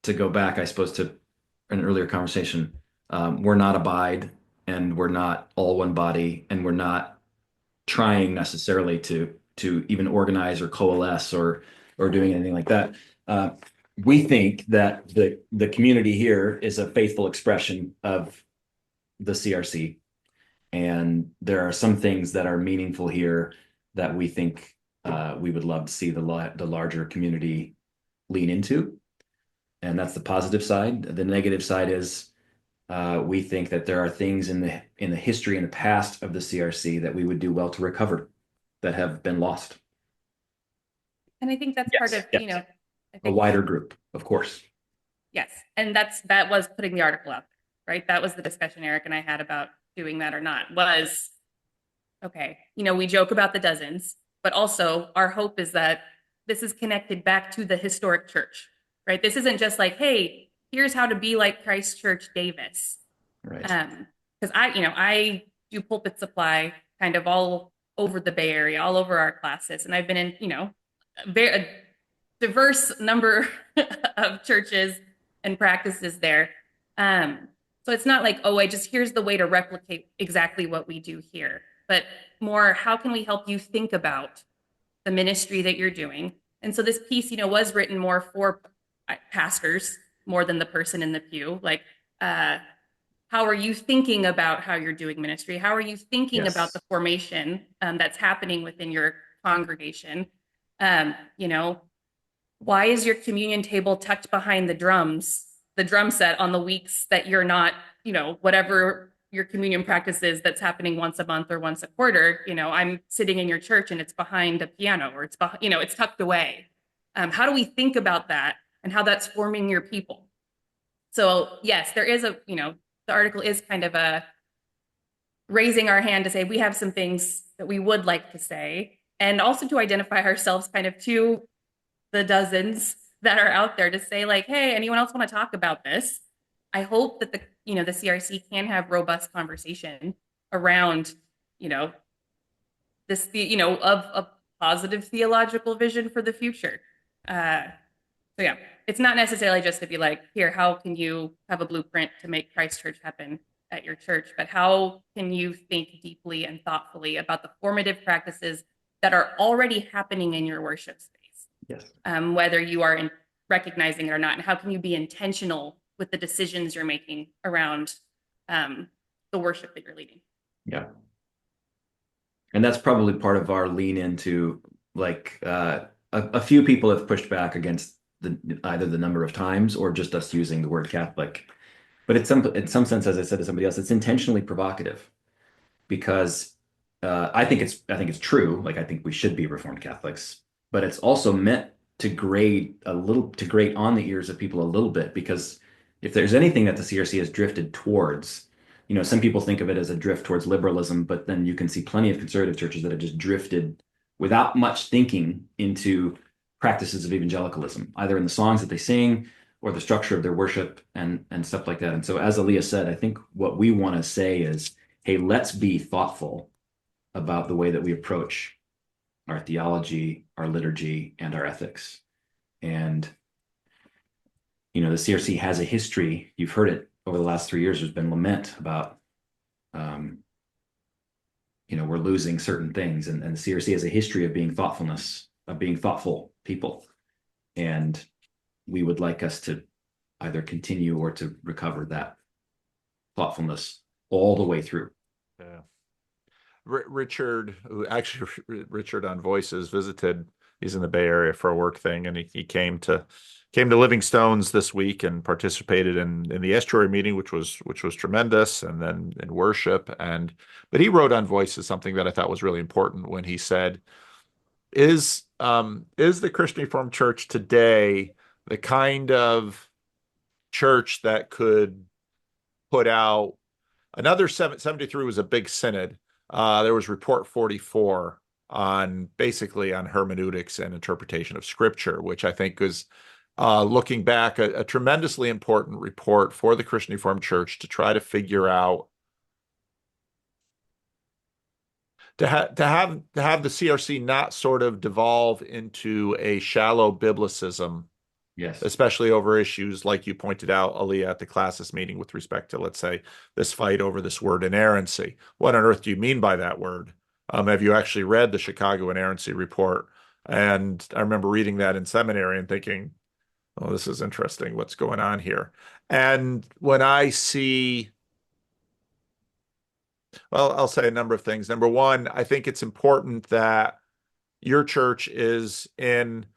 [SPEAKER 2] to go back, I suppose, to an earlier conversation, we're not Abide, and we're not all one body, and we're not trying necessarily to even organize or coalesce or doing anything like that. We think that the community here is a faithful expression of the CRC, and there are some things that are meaningful here that we think we would love to see the larger community lean into, and that's the positive side. The negative side is we think that there are things in the history and the past of the CRC that we would do well to recover that have been lost.
[SPEAKER 3] And I think that's
[SPEAKER 2] Yes,
[SPEAKER 3] part of,
[SPEAKER 2] yes.
[SPEAKER 3] I
[SPEAKER 2] A
[SPEAKER 3] think,
[SPEAKER 2] wider group, of course.
[SPEAKER 3] yes. And that was putting the article out there, right? That was the discussion Eric and I had about doing that or not, was, okay, we joke about the dozens, but also our hope is that this is connected back to the historic church, right? This isn't just like, hey, here's how to be like Christ Church Davis.
[SPEAKER 2] Right.
[SPEAKER 3] Because I do pulpit supply kind of all over the Bay Area, all over our classes. And I've been in, a diverse number of churches and practices there. So it's not like, oh, here's the way to replicate exactly what we do here, but more, how can we help you think about the ministry that you're doing? And so this piece, was written more for pastors more than the person in the pew. Like, how are you thinking about how you're doing ministry? How are you thinking
[SPEAKER 2] Yes.
[SPEAKER 3] about the formation that's happening within your congregation? Why is your communion table tucked behind the drum set on the weeks that you're not, whatever your communion practice is that's happening once a month or once a quarter, I'm sitting in your church and it's behind a piano, or it's it's tucked away. How do we think about that and how that's forming your people? So yes, there is the article is kind of a raising our hand to say we have some things that we would like to say, and also to identify ourselves kind of to the dozens that are out there, to say like, hey, anyone else want to talk about this? I hope that the CRC can have robust conversation around this of a positive theological vision for the future. So yeah, it's not necessarily just to be like, here, how can you have a blueprint to make Christ Church happen at your church, but how can you think deeply and thoughtfully about the formative practices that are already happening in your worship space,
[SPEAKER 2] Yes.
[SPEAKER 3] Whether you are recognizing it or not, and how can you be intentional with the decisions you're making around the worship that you're leading?
[SPEAKER 2] Yeah. And that's probably part of our lean into, like, a few people have pushed back against either the number of times or just us using the word Catholic. But in some sense, as I said to somebody else, it's intentionally provocative because I think it's true. Like, I think we should be Reformed Catholics, but it's also meant to grate on the ears of people a little bit, because if there's anything that the CRC has drifted towards, some people think of it as a drift towards liberalism, but then you can see plenty of conservative churches that have just drifted without much thinking into practices of evangelicalism, either in the songs that they sing or the structure of their worship and stuff like that. And so, as Aaliyah said, I think what we want to say is, hey, let's be thoughtful about the way that we approach our theology, our liturgy, and our ethics. And, the CRC has a history. You've heard it over the last 3 years. There's been lament about, we're losing certain things. And the CRC has a history of being thoughtful people. And we would like us to either continue or to recover that thoughtfulness all the way through.
[SPEAKER 1] Yeah. Richard on Voices visited. He's in the Bay Area for a work thing, and he came to Living Stones this week and participated in the estuary meeting, which was tremendous, and then in worship. But he wrote on Voices something that I thought was really important when he said, "Is the Christian Reformed Church today the kind of church that could put out another 73 was a big synod. There was Report 44 on hermeneutics and interpretation of Scripture, which I think is, looking back, a tremendously important report for the Christian Reformed Church to try to figure out to have the CRC not sort of devolve into a shallow biblicism.
[SPEAKER 2] Yes.
[SPEAKER 1] Especially over issues like you pointed out, Aaliyah, at the classis meeting with respect to, let's say, this fight over this word inerrancy. What on earth do you mean by that word? Have you actually read the Chicago Inerrancy Report? And I remember reading that in seminary and thinking, oh, this is interesting. What's going on here? And when I see, well, I'll say a number of things. Number one, I think it's important that your church is in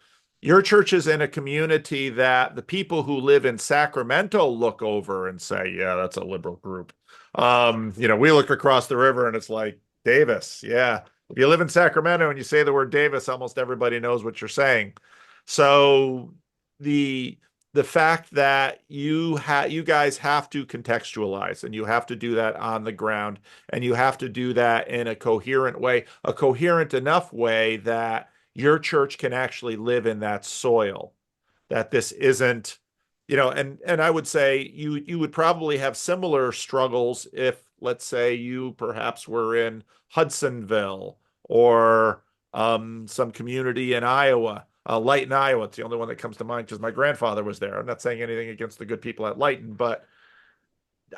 [SPEAKER 1] a community that the people who live in Sacramento look over and say, yeah, that's a liberal group. We look across the river and it's like, Davis. Yeah. If you live in Sacramento and you say the word Davis, almost everybody knows what you're saying. So the fact that you guys have to contextualize, and you have to do that on the ground, and you have to do that in a coherent way, a coherent enough way that your church can actually live in that soil, that this isn't, and I would say you would probably have similar struggles if, let's say, you perhaps were in Hudsonville or some community in Iowa. Lighton, Iowa. It's the only one that comes to mind because my grandfather was there. I'm not saying anything against the good people at Lighton, but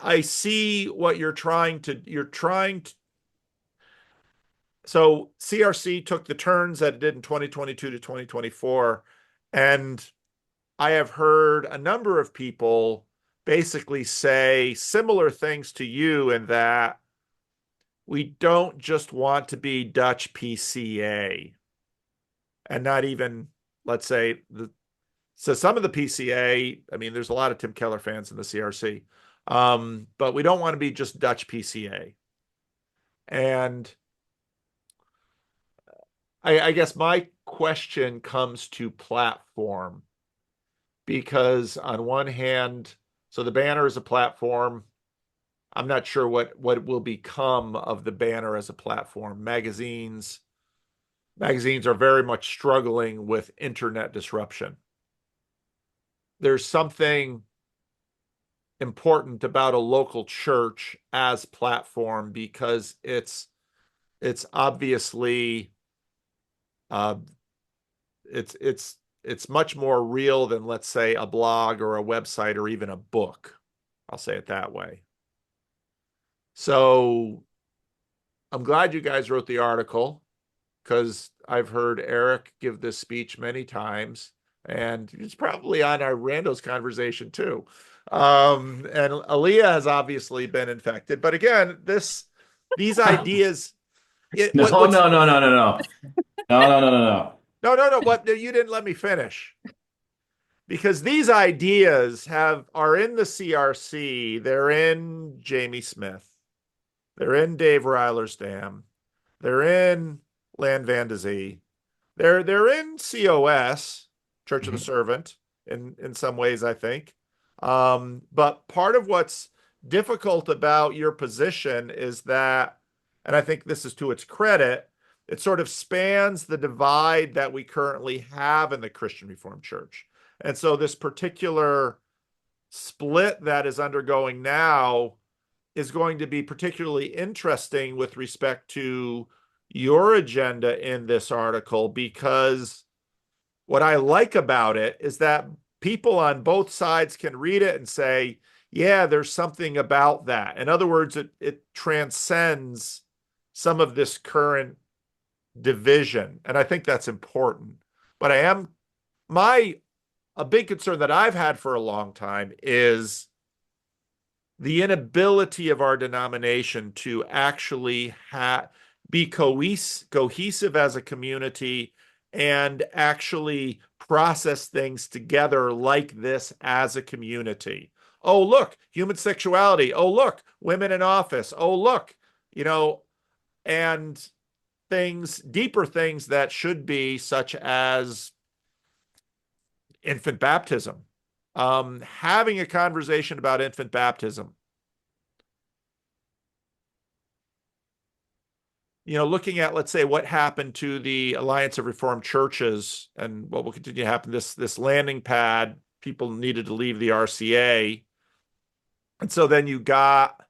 [SPEAKER 1] I see what you're trying to. So CRC took the turns that it did in 2022 to 2024, and I have heard a number of people basically say similar things to you, in that we don't just want to be Dutch PCA, and not even, let's say, so some of the PCA, I mean, there's a lot of Tim Keller fans in the CRC, but we don't want to be just Dutch PCA. And I guess my question comes to platform, because on one hand, so the banner is a platform. I'm not sure what will become of the banner as a platform. Magazines are very much struggling with internet disruption. There's something important about a local church as platform, because it's obviously it's it's much more real than, let's say, a blog or a website or even a book. I'll say it that way. So I'm glad you guys wrote the article, because I've heard Eric give this speech many times, and it's probably on our Randos conversation too. And Aaliyah has obviously been infected, but again, these ideas.
[SPEAKER 2] No, no, no, no, no, no, no, no, no, no,
[SPEAKER 1] No. What, you didn't let me finish. Because these ideas are in the CRC, they're in Jamie Smith, they're in Dave Reilersdam, they're in Lan Van de Zee, they're in COS, Church of the Servant, in some ways, I think. But part of what's difficult about your position is that, and I think this is to its credit, it sort of spans the divide that we currently have in the Christian Reformed Church. And so this particular split that is undergoing now is going to be particularly interesting with respect to your agenda in this article, because what I like about it is that people on both sides can read it and say, yeah, there's something about that. In other words, it transcends some of this current division. And I think that's important. But a big concern that I've had for a long time is the inability of our denomination to actually be cohesive as a community and actually process things together like this as a community. Oh, look, human sexuality. Oh, look, women in office. Oh, look, and deeper things that should be, such as infant baptism. Having a conversation about infant baptism. Looking at, let's say, what happened to the Alliance of Reformed Churches and what will continue to happen, this landing pad, people needed to leave the RCA. And so then you got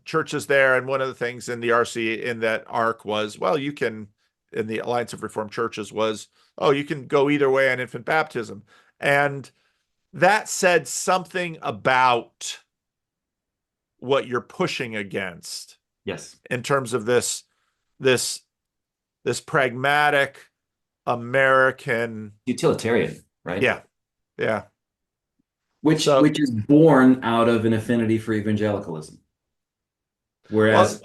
[SPEAKER 1] churches there. And one of the things in the RCA, in that arc, was, well, in the Alliance of Reformed Churches was, oh, you can go either way on infant baptism. And that said something about what you're pushing against.
[SPEAKER 2] Yes.
[SPEAKER 1] In terms of this pragmatic American
[SPEAKER 2] utilitarian, right?
[SPEAKER 1] Yeah.
[SPEAKER 2] Which is born out of an affinity for evangelicalism. Whereas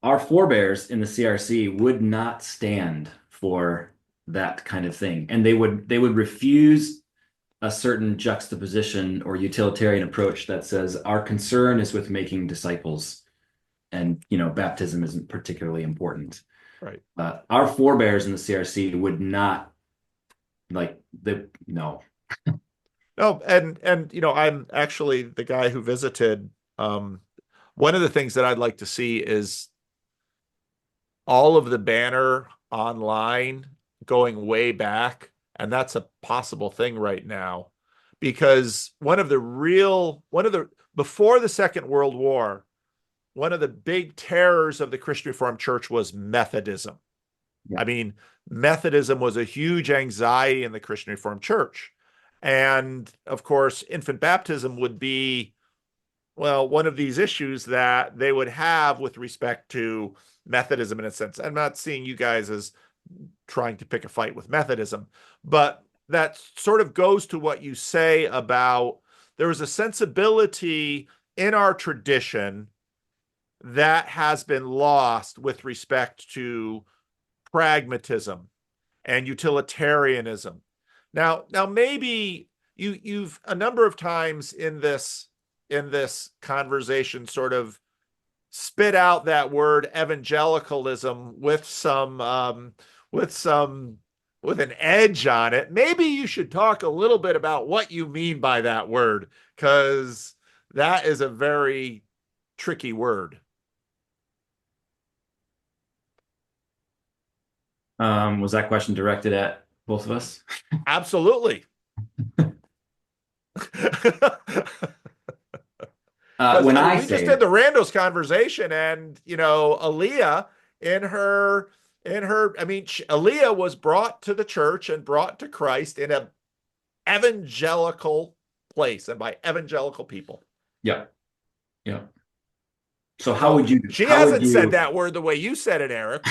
[SPEAKER 2] our forebears in the CRC would not stand for that kind of thing, and they would refuse a certain juxtaposition or utilitarian approach that says our concern is with making disciples, and baptism isn't particularly important.
[SPEAKER 1] Right.
[SPEAKER 2] Our forebears in the CRC would not no.
[SPEAKER 1] No, and I'm actually the guy who visited. One of the things that I'd like to see is all of the banner online going way back. And that's a possible thing right now, because before the Second World War, one of the big terrors of the Christian Reformed Church was Methodism. Yeah. I mean, Methodism was a huge anxiety in the Christian Reformed Church. And of course, infant baptism would be, well, one of these issues that they would have with respect to Methodism in a sense. I'm not seeing you guys as trying to pick a fight with Methodism, but that sort of goes to what you say about there was a sensibility in our tradition that has been lost with respect to pragmatism and utilitarianism. Now maybe you've a number of times in this conversation sort of spit out that word evangelicalism with an edge on it. Maybe you should talk a little bit about what you mean by that word, because that is a very tricky word.
[SPEAKER 2] Was that question directed at both of us?
[SPEAKER 1] Absolutely.
[SPEAKER 2] We
[SPEAKER 1] just did the Randos conversation, and Aaliyah in her I mean, Aaliyah was brought to the church and brought to Christ in an evangelical place and by evangelical people.
[SPEAKER 2] Yeah. Yeah. So how would you,
[SPEAKER 1] She
[SPEAKER 2] how would
[SPEAKER 1] hasn't said
[SPEAKER 2] you,
[SPEAKER 1] that word the way you said it, Eric.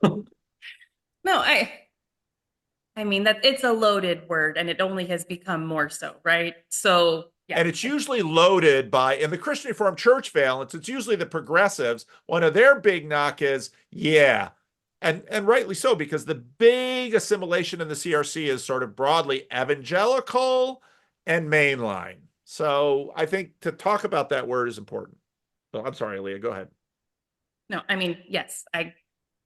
[SPEAKER 3] No, I mean that it's a loaded word and it only has become more so, right? So yeah.
[SPEAKER 1] And it's usually loaded by, in the Christian Reformed Church valence, it's usually the progressives. One of their big knock is, yeah, and rightly so, because the big assimilation in the CRC is sort of broadly evangelical and mainline. So I think to talk about that word is important. So I'm sorry, Leah, go ahead.
[SPEAKER 3] No, I mean, yes,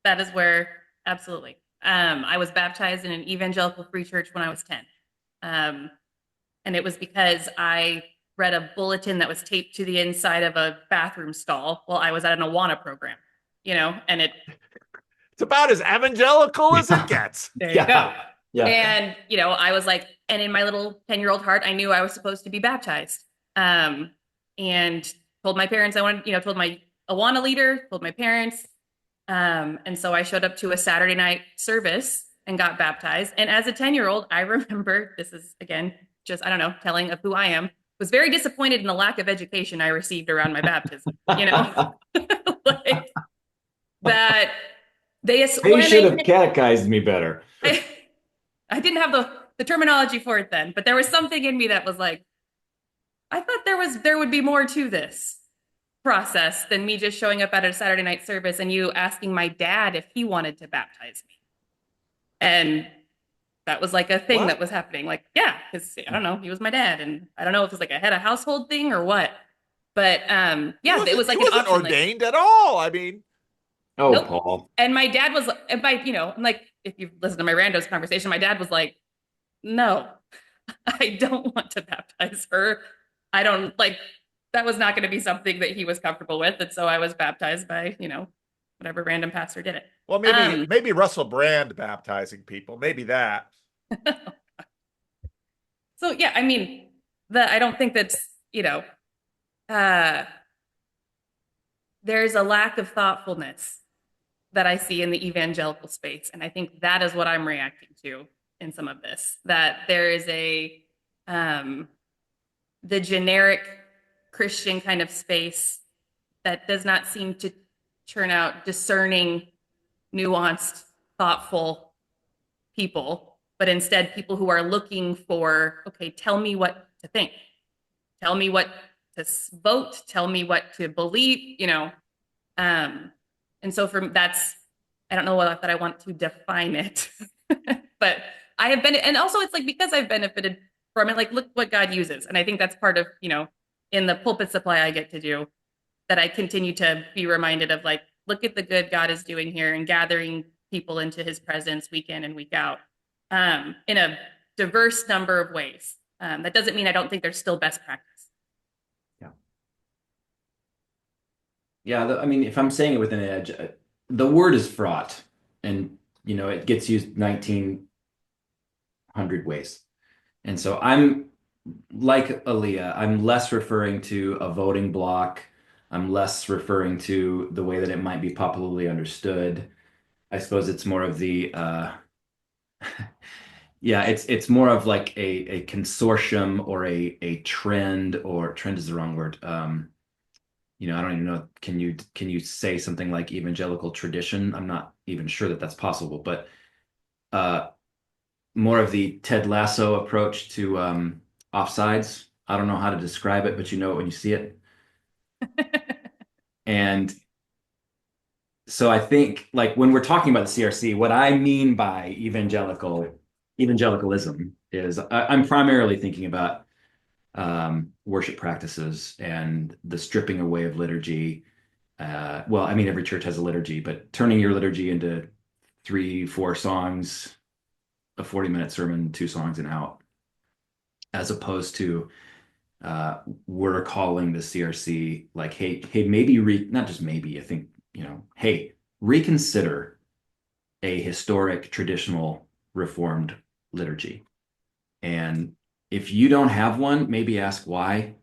[SPEAKER 3] that is where absolutely. I was baptized in an evangelical free church when I was 10. And it was because I read a bulletin that was taped to the inside of a bathroom stall while I was at an Awana program, and
[SPEAKER 1] it's about as evangelical as it gets.
[SPEAKER 3] There you go.
[SPEAKER 2] Yeah.
[SPEAKER 3] And, I was like, and in my little 10-year-old heart, I knew I was supposed to be baptized. And told my parents I wanted, told my Awana leader, told my parents. And so I showed up to a Saturday night service and got baptized. And as a 10-year-old, I remember, this is again, just, I don't know, telling of who I am, was very disappointed in the lack of education I received around my baptism, like that. They
[SPEAKER 2] should have catechized me better.
[SPEAKER 3] I didn't have the terminology for it then, but there was something in me that was like, I thought there would be more to this process than me just showing up at a Saturday night service and you asking my dad if he wanted to baptize me. And that was like a thing that was happening. Like, yeah, because I don't know, he was my dad, and I don't know if it was like a head of household thing or what. But yeah, it was like
[SPEAKER 1] he wasn't ordained at all. I mean,
[SPEAKER 3] nope.
[SPEAKER 2] Paul.
[SPEAKER 3] And my dad was, like, if you've listened to my Randos conversation, my dad was like, no, I don't want to baptize her. I don't like, that was not going to be something that he was comfortable with. And so I was baptized by, whatever random pastor did it.
[SPEAKER 1] Well, maybe Russell Brand baptizing people, maybe that.
[SPEAKER 3] So yeah, I mean, I don't think that's, there's a lack of thoughtfulness that I see in the evangelical space. And I think that is what I'm reacting to in some of this, that there is the generic Christian kind of space that does not seem to churn out discerning, nuanced, thoughtful people, but instead people who are looking for, okay, tell me what to think. Tell me what to vote. Tell me what to believe, And so I don't know that I want to define it, but I have been, and also it's like, because I've benefited from it, like, look what God uses. And I think that's part of, in the pulpit supply I get to do, that I continue to be reminded of, like, look at the good God is doing here and gathering people into his presence week in and week out, in a diverse number of ways. That doesn't mean I don't think there's still best practice.
[SPEAKER 2] Yeah, I mean, if I'm saying it with an edge, the word is fraught, and it gets used 1,900 ways. And so I'm like Aaliyah, I'm less referring to a voting block. I'm less referring to the way that it might be popularly understood. I suppose it's more of the yeah, it's more of like a consortium or a trend, or trend is the wrong word. I don't even know. Can you say something like evangelical tradition? I'm not even sure that that's possible, but more of the Ted Lasso approach to offsides. I don't know how to describe it, but you know it when you see it. And so I think, like, when we're talking about the CRC, what I mean by evangelicalism is I'm primarily thinking about worship practices and the stripping away of liturgy. Well, I mean, every church has a liturgy, but turning your liturgy into 3-4 songs, a 40-minute sermon, 2 songs and out, as opposed to we're calling the CRC like, hey, maybe not just maybe, I think, hey, reconsider a historic, traditional, Reformed liturgy. And if you don't have one, maybe ask why.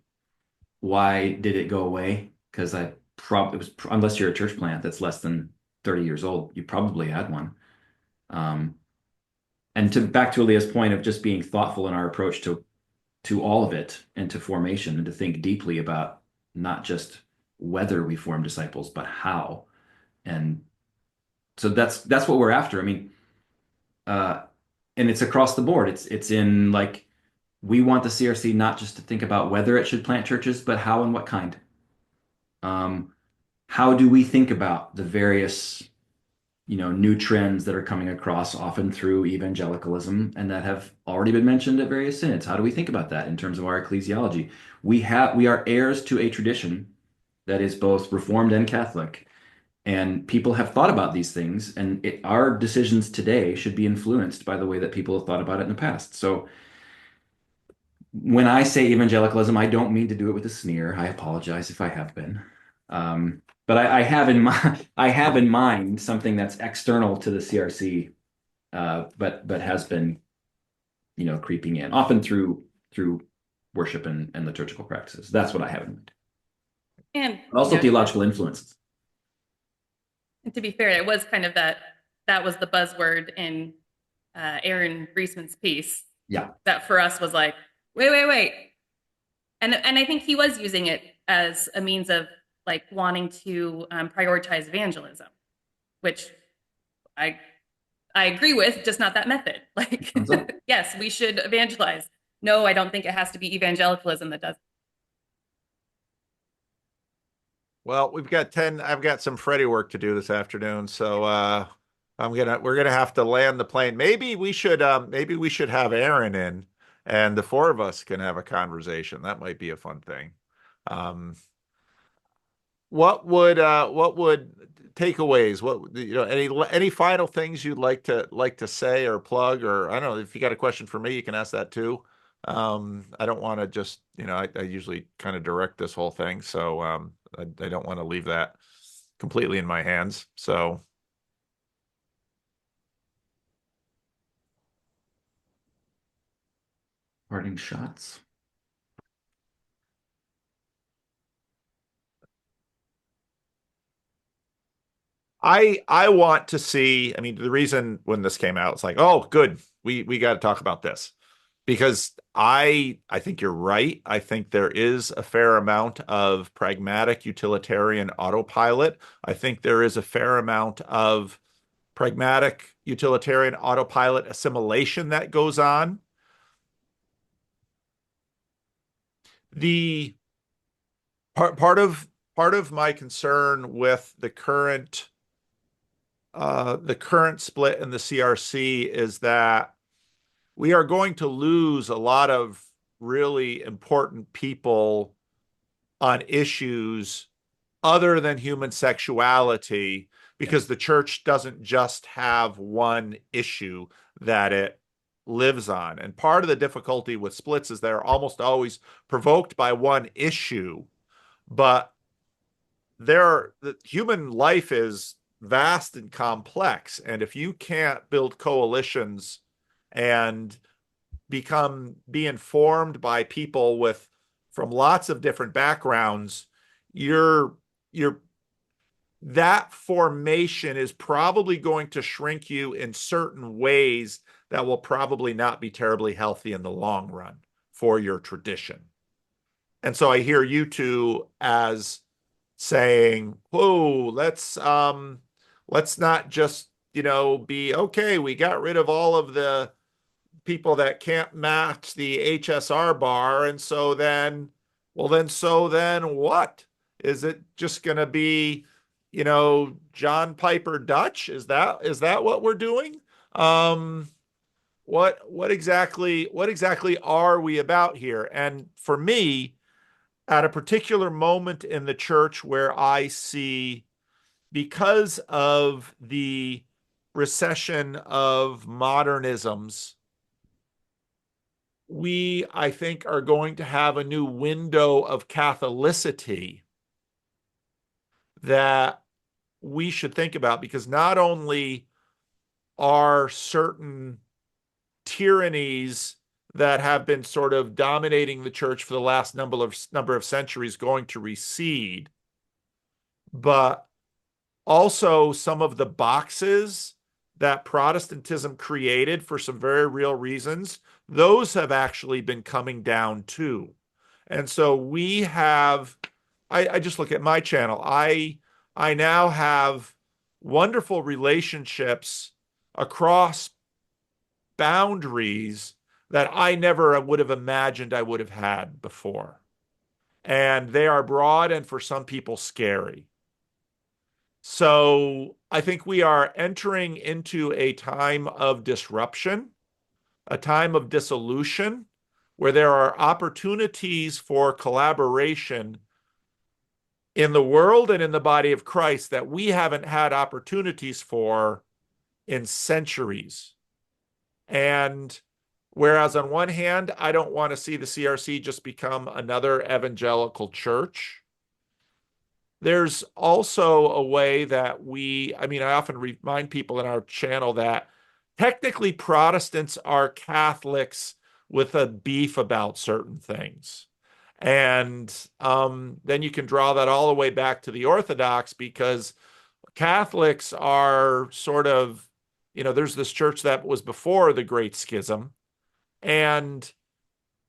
[SPEAKER 2] Why did it go away? Because it was, unless you're a church plant that's less than 30 years old, you probably had one. And back to Aaliyah's point of just being thoughtful in our approach to all of it and to formation, and to think deeply about not just whether we form disciples, but how. And so that's what we're after. I mean, and it's across the board. It's in, like, we want the CRC not just to think about whether it should plant churches, but how and what kind. How do we think about the various, new trends that are coming across, often through evangelicalism, and that have already been mentioned at various synods? How do we think about that in terms of our ecclesiology? We are heirs to a tradition that is both Reformed and Catholic, and people have thought about these things, and our decisions today should be influenced by the way that people have thought about it in the past. So when I say evangelicalism, I don't mean to do it with a sneer. I apologize if I have been. But I have in mind something that's external to the CRC, but has been, creeping in, often through worship and liturgical practices. That's what I have in mind.
[SPEAKER 3] And
[SPEAKER 2] But also theological influences.
[SPEAKER 3] And to be fair, it was kind of that was the buzzword in Aaron Briesman's piece.
[SPEAKER 2] Yeah.
[SPEAKER 3] That for us was like, wait. And I think he was using it as a means of, like, wanting to prioritize evangelism, which I agree with, just not that method. Like, yes, we should evangelize. No, I don't think it has to be evangelicalism that does.
[SPEAKER 1] Well, I've got some Freddie work to do this afternoon, so we're gonna have to land the plane. Maybe we should have Aaron in, and the four of us can have a conversation. That might be a fun thing. What would takeaways? Any final things you'd like to say or plug? Or I don't know, if you got a question for me, you can ask that too. I don't want to just, I usually kind of direct this whole thing, so I don't want to leave that completely in my hands. So
[SPEAKER 2] Parting shots.
[SPEAKER 1] I want to see, I mean, the reason when this came out, it's like, oh, good, we got to talk about this, because I think you're right. I think there is a fair amount of pragmatic utilitarian autopilot. I think there is a fair amount of pragmatic utilitarian autopilot assimilation that goes on. The part of my concern with the current split in the CRC is that we are going to lose a lot of really important people on issues other than human sexuality, because the church doesn't just have one issue that it lives on. And part of the difficulty with splits is they're almost always provoked by one issue, but the human life is vast and complex. And if you can't build coalitions and be informed by people from lots of different backgrounds, that formation is probably going to shrink you in certain ways that will probably not be terribly healthy in the long run for your tradition. And so I hear you two as saying, whoa, let's not just, be okay, we got rid of all of the people that can't match the HSR bar. And so then what? Is it just going to be, John Piper Dutch? Is that what we're doing? What exactly are we about here? And for me, at a particular moment in the church where I see, because of the recession of modernisms, we, I think, are going to have a new window of Catholicity that we should think about, because not only are certain tyrannies that have been sort of dominating the church for the last number of centuries going to recede, but also some of the boxes that Protestantism created for some very real reasons, those have actually been coming down too. And so we have, I just look at my channel. I now have wonderful relationships across boundaries that I never would have imagined I would have had before. And they are broad and for some people scary. So I think we are entering into a time of disruption, a time of dissolution, where there are opportunities for collaboration in the world and in the body of Christ that we haven't had opportunities for in centuries. And whereas on one hand, I don't want to see the CRC just become another evangelical church, there's also a way that I often remind people in our channel that technically Protestants are Catholics with a beef about certain things. And then you can draw that all the way back to the Orthodox, because Catholics are sort of, there's this church that was before the Great Schism. And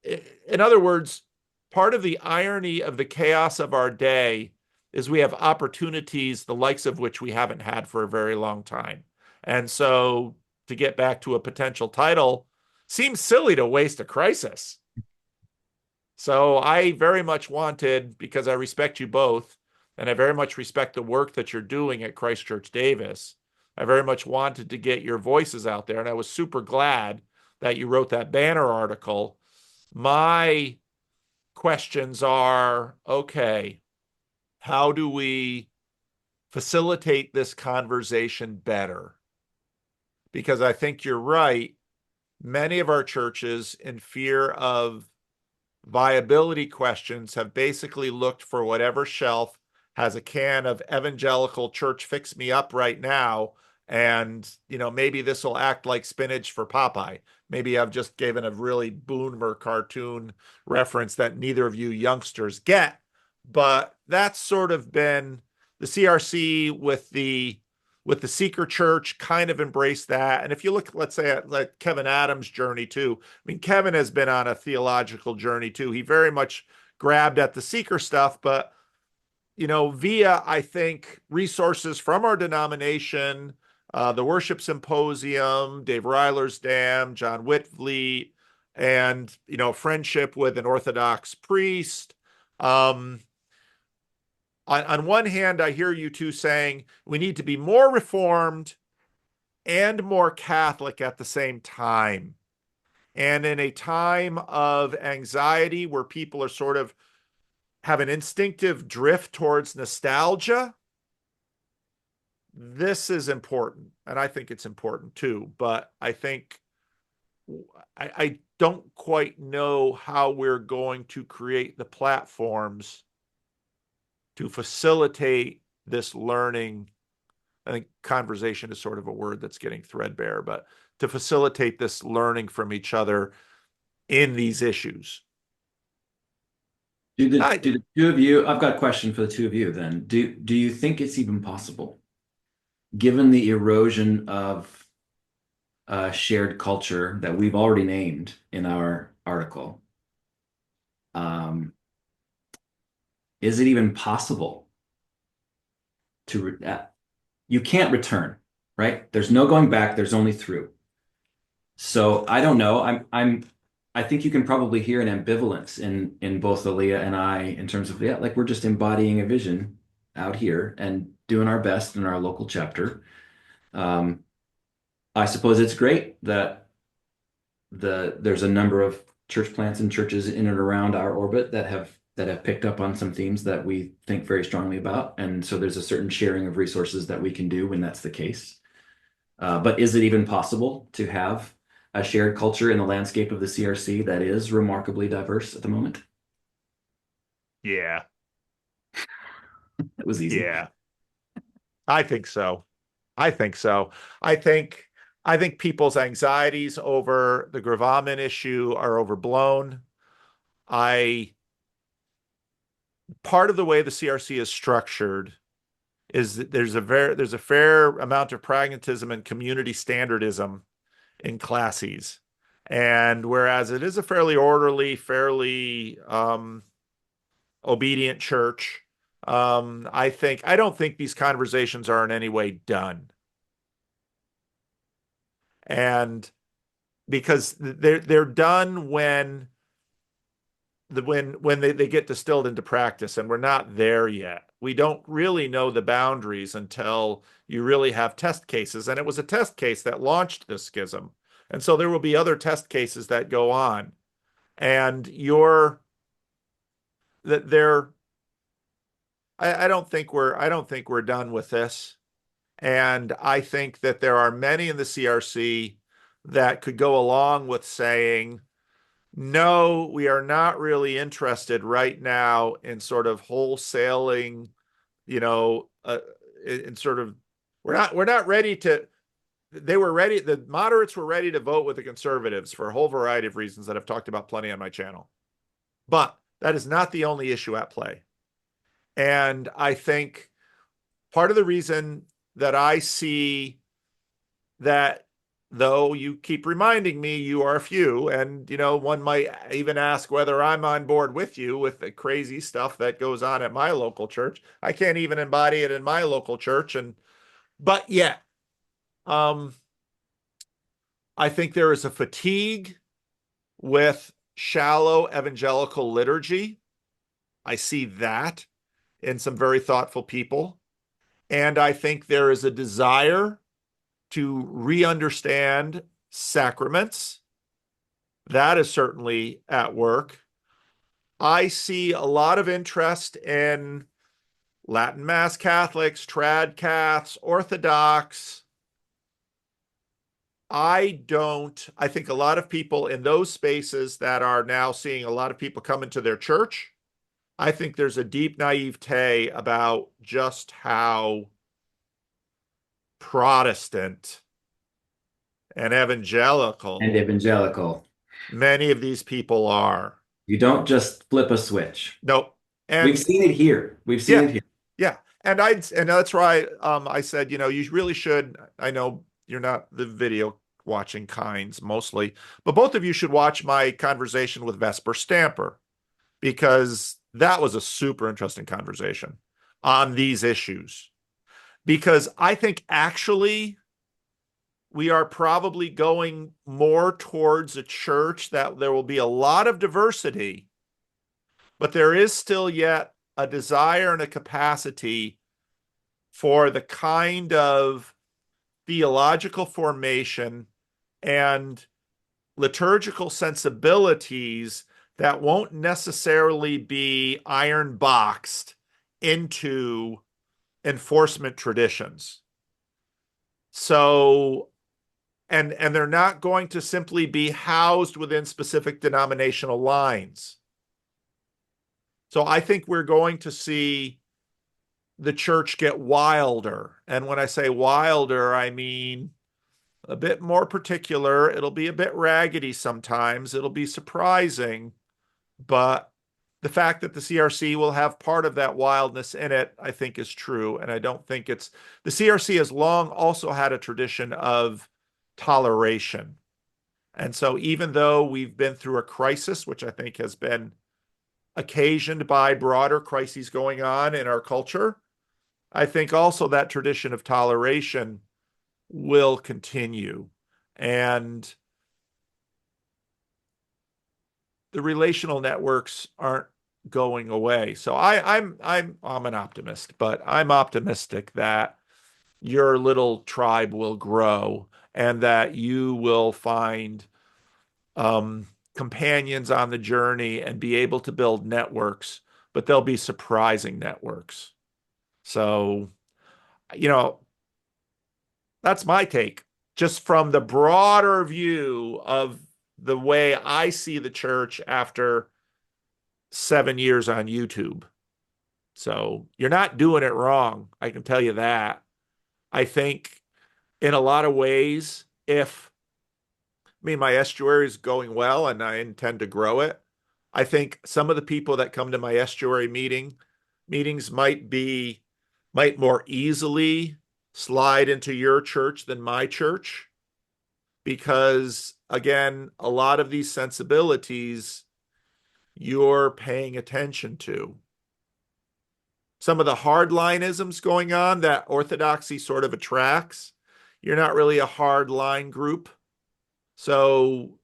[SPEAKER 1] in other words, part of the irony of the chaos of our day is we have opportunities the likes of which we haven't had for a very long time. And so to get back to a potential title, seems silly to waste a crisis. So I very much wanted, because I respect you both, and I very much respect the work that you're doing at Christ Church Davis, I very much wanted to get your voices out there. And I was super glad that you wrote that banner article. My questions are, okay, how do we facilitate this conversation better? Because I think you're right. Many of our churches, in fear of viability questions, have basically looked for whatever shelf has a can of evangelical church fix me up right now. And, maybe this will act like spinach for Popeye. Maybe I've just given a really boomer cartoon reference that neither of you youngsters get. But that's sort of been the CRC with the Seeker Church kind of embraced that. And if you look, let's say, at like Kevin Adams' journey too, Kevin has been on a theological journey too. He very much grabbed at the Seeker stuff, but, via, I think, resources from our denomination, the Worship Symposium, Dave Ryler's Dam, John Whitvleet, and, friendship with an Orthodox priest. On one hand, I hear you two saying we need to be more Reformed and more Catholic at the same time. And in a time of anxiety where people are sort of have an instinctive drift towards nostalgia, this is important. And I think it's important too. But I think I don't quite know how we're going to create the platforms to facilitate this learning. I think conversation is sort of a word that's getting threadbare, but to facilitate this learning from each other in these issues.
[SPEAKER 2] Do the two of you, I've got a question for the two of you then. Do you think it's even possible, given the erosion of shared culture that we've already named in our article? Is it even possible to you can't return, right? There's no going back, there's only through. So I don't know. I think you can probably hear an ambivalence in both Aaliyah and I in terms of, like we're just embodying a vision out here and doing our best in our local chapter. I suppose it's great that there's a number of church plants and churches in and around our orbit that have picked up on some themes that we think very strongly about. And so there's a certain sharing of resources that we can do when that's the case. But is it even possible to have a shared culture in the landscape of the CRC that is remarkably diverse at the moment?
[SPEAKER 1] Yeah.
[SPEAKER 2] That was easy.
[SPEAKER 1] Yeah. I think so. I think people's anxieties over the gravamen issue are overblown. Part of the way the CRC is structured is that there's a fair amount of pragmatism and community standardism in classes. And whereas it is a fairly orderly, fairly obedient church, I don't think these conversations are in any way done. And because they're done when they get distilled into practice, and we're not there yet. We don't really know the boundaries until you really have test cases. And it was a test case that launched this schism. And so there will be other test cases that go on. And I don't think we're done with this. And I think that there are many in the CRC that could go along with saying, no, we are not really interested right now in sort of wholesaling, in sort of, we're not ready to, the moderates were ready to vote with the conservatives for a whole variety of reasons that I've talked about plenty on my channel. But that is not the only issue at play. And I think part of the reason that I see that, though you keep reminding me you are few, and one might even ask whether I'm on board with you with the crazy stuff that goes on at my local church. I can't even embody it in my local church, but yet, I think there is a fatigue with shallow evangelical liturgy. I see that in some very thoughtful people. And I think there is a desire to re-understand sacraments. That is certainly at work. I see a lot of interest in Latin Mass Catholics, trad Caths, Orthodox. I think a lot of people in those spaces that are now seeing a lot of people come into their church, I think there's a deep naivete about just how Protestant and evangelical many of these people are.
[SPEAKER 2] You don't just flip a switch.
[SPEAKER 1] Nope. And
[SPEAKER 2] we've seen it here. We've seen it here.
[SPEAKER 1] Yeah. And that's why I said, you really should. I know you're not the video watching kinds mostly, but both of you should watch my conversation with Vesper Stamper, because that was a super interesting conversation on these issues. Because I think actually we are probably going more towards a church that there will be a lot of diversity, but there is still yet a desire and a capacity for the kind of theological formation and liturgical sensibilities that won't necessarily be iron boxed into enforcement traditions. So, and they're not going to simply be housed within specific denominational lines. So I think we're going to see the church get wilder. And when I say wilder, I mean a bit more particular. It'll be a bit raggedy sometimes. It'll be surprising. But the fact that the CRC will have part of that wildness in it, I think, is true. And I don't think the CRC has long also had a tradition of toleration. And so even though we've been through a crisis, which I think has been occasioned by broader crises going on in our culture, I think also that tradition of toleration will continue. And the relational networks aren't going away. So I'm an optimist, but I'm optimistic that your little tribe will grow and that you will find companions on the journey and be able to build networks, but they'll be surprising networks. So, that's my take, just from the broader view of the way I see the church after 7 years on YouTube. So you're not doing it wrong. I can tell you that. I think in a lot of ways, my estuary is going well and I intend to grow it. I think some of the people that come to my estuary meetings might be might more easily slide into your church than my church, because again, a lot of these sensibilities you're paying attention to. Some of the hardlineisms going on that orthodoxy sort of attracts, you're not really a hardline group. So,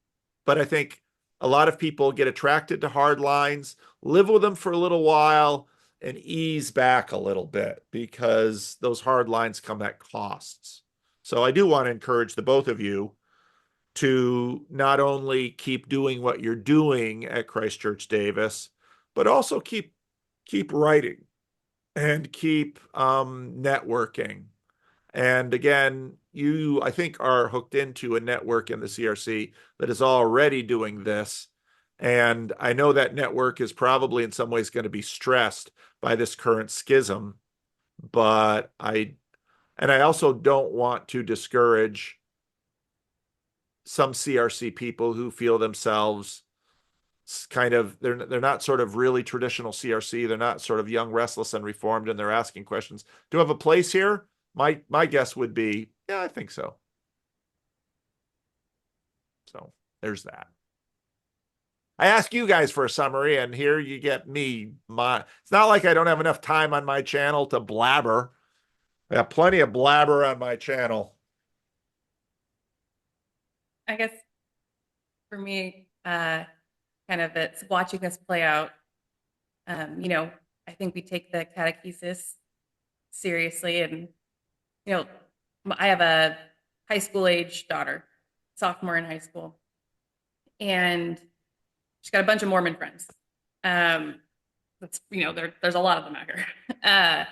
[SPEAKER 1] but I think a lot of people get attracted to hard lines, live with them for a little while, and ease back a little bit because those hard lines come at costs. So I do want to encourage the both of you to not only keep doing what you're doing at Christ Church Davis, but also keep writing and keep networking. And again, you, I think, are hooked into a network in the CRC that is already doing this. And I know that network is probably in some ways going to be stressed by this current schism. But I also don't want to discourage some CRC people who feel themselves kind of, they're not sort of really traditional CRC. They're not sort of young, restless, and reformed, and they're asking questions. Do I have a place here? My guess would be, yeah, I think so. So there's that. I ask you guys for a summary, and here you get me. It's not like I don't have enough time on my channel to blabber. I have plenty of blabber on my channel.
[SPEAKER 3] I guess for me, kind of it's watching this play out. You know, I think we take the catechesis seriously, and you know, I have a high school age daughter, sophomore in high school, and she's got a bunch of Mormon friends. That's, you know, there's a lot of them out here.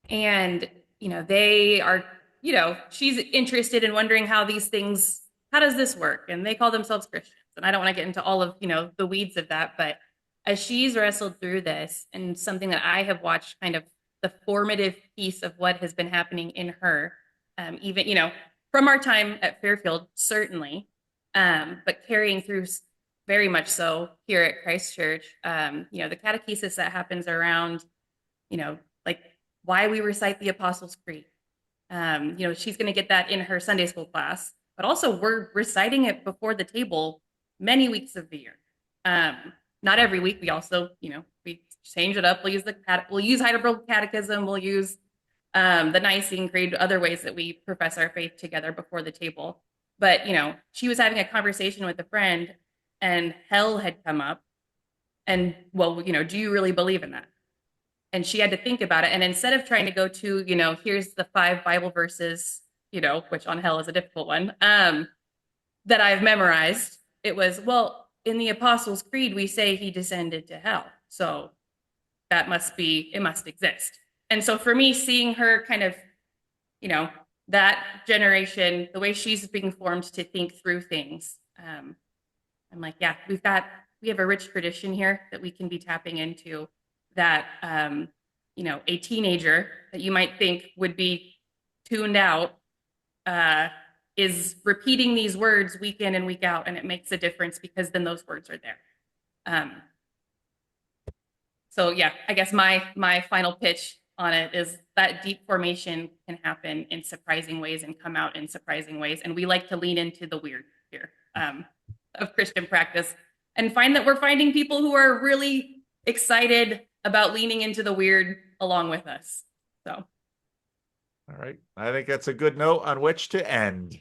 [SPEAKER 3] And, you know, they are, you know, she's interested in wondering how these things, how does this work? And they call themselves Christians. And I don't want to get into all of, you know, the weeds of that, but as she's wrestled through this, and something that I have watched kind of the formative piece of what has been happening in her, even, you know, from our time at Fairfield, certainly, but carrying through very much so here at Christ Church. You know, the catechesis that happens around, you know, like why we recite the Apostles' Creed. You know, she's going to get that in her Sunday school class, but also we're reciting it before the table many weeks of the year. Not every week. We also, you know, we change it up. We'll use Heidelberg Catechism. We'll use the Nicene Creed, other ways that we profess our faith together before the table. But, you know, she was having a conversation with a friend, and hell had come up. And, well, you know, do you really believe in that? And she had to think about it. And instead of trying to go to, you know, here's the 5 Bible verses, you know, which on hell is a difficult one, that I've memorized, it was, well, in the Apostles' Creed, we say he descended to hell. So that must be, it must exist. And so for me, seeing her kind of, you know, that generation, the way she's being formed to think through things, I'm like, yeah, we have a rich tradition here that we can be tapping into, that, you know, a teenager that you might think would be tuned out is repeating these words week in and week out, and it makes a difference because then those words are there. So yeah, I guess my final pitch on it is that deep formation can happen in surprising ways and come out in surprising ways, and we like to lean into the weird here of Christian practice, and find that we're finding people who are really excited about leaning into the weird along with us. So,
[SPEAKER 1] all right, I think that's a good note on which to end.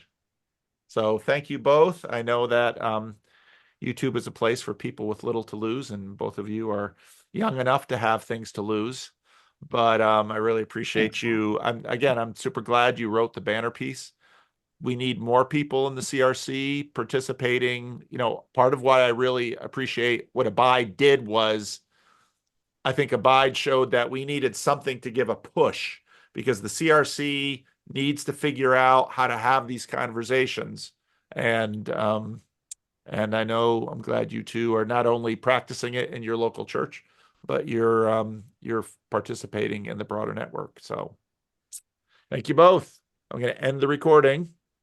[SPEAKER 1] So thank you both. I know that YouTube is a place for people with little to lose, and both of you are young enough to have things to lose. But I really appreciate you. I'm super glad you wrote the banner piece. We need more people in the CRC participating. You know, part of why I really appreciate what Abide did was, I think Abide showed that we needed something to give a push, because the CRC needs to figure out how to have these conversations. And I know, I'm glad you two are not only practicing it in your local church, but you're participating in the broader network. So thank you both. I'm going to end the recording.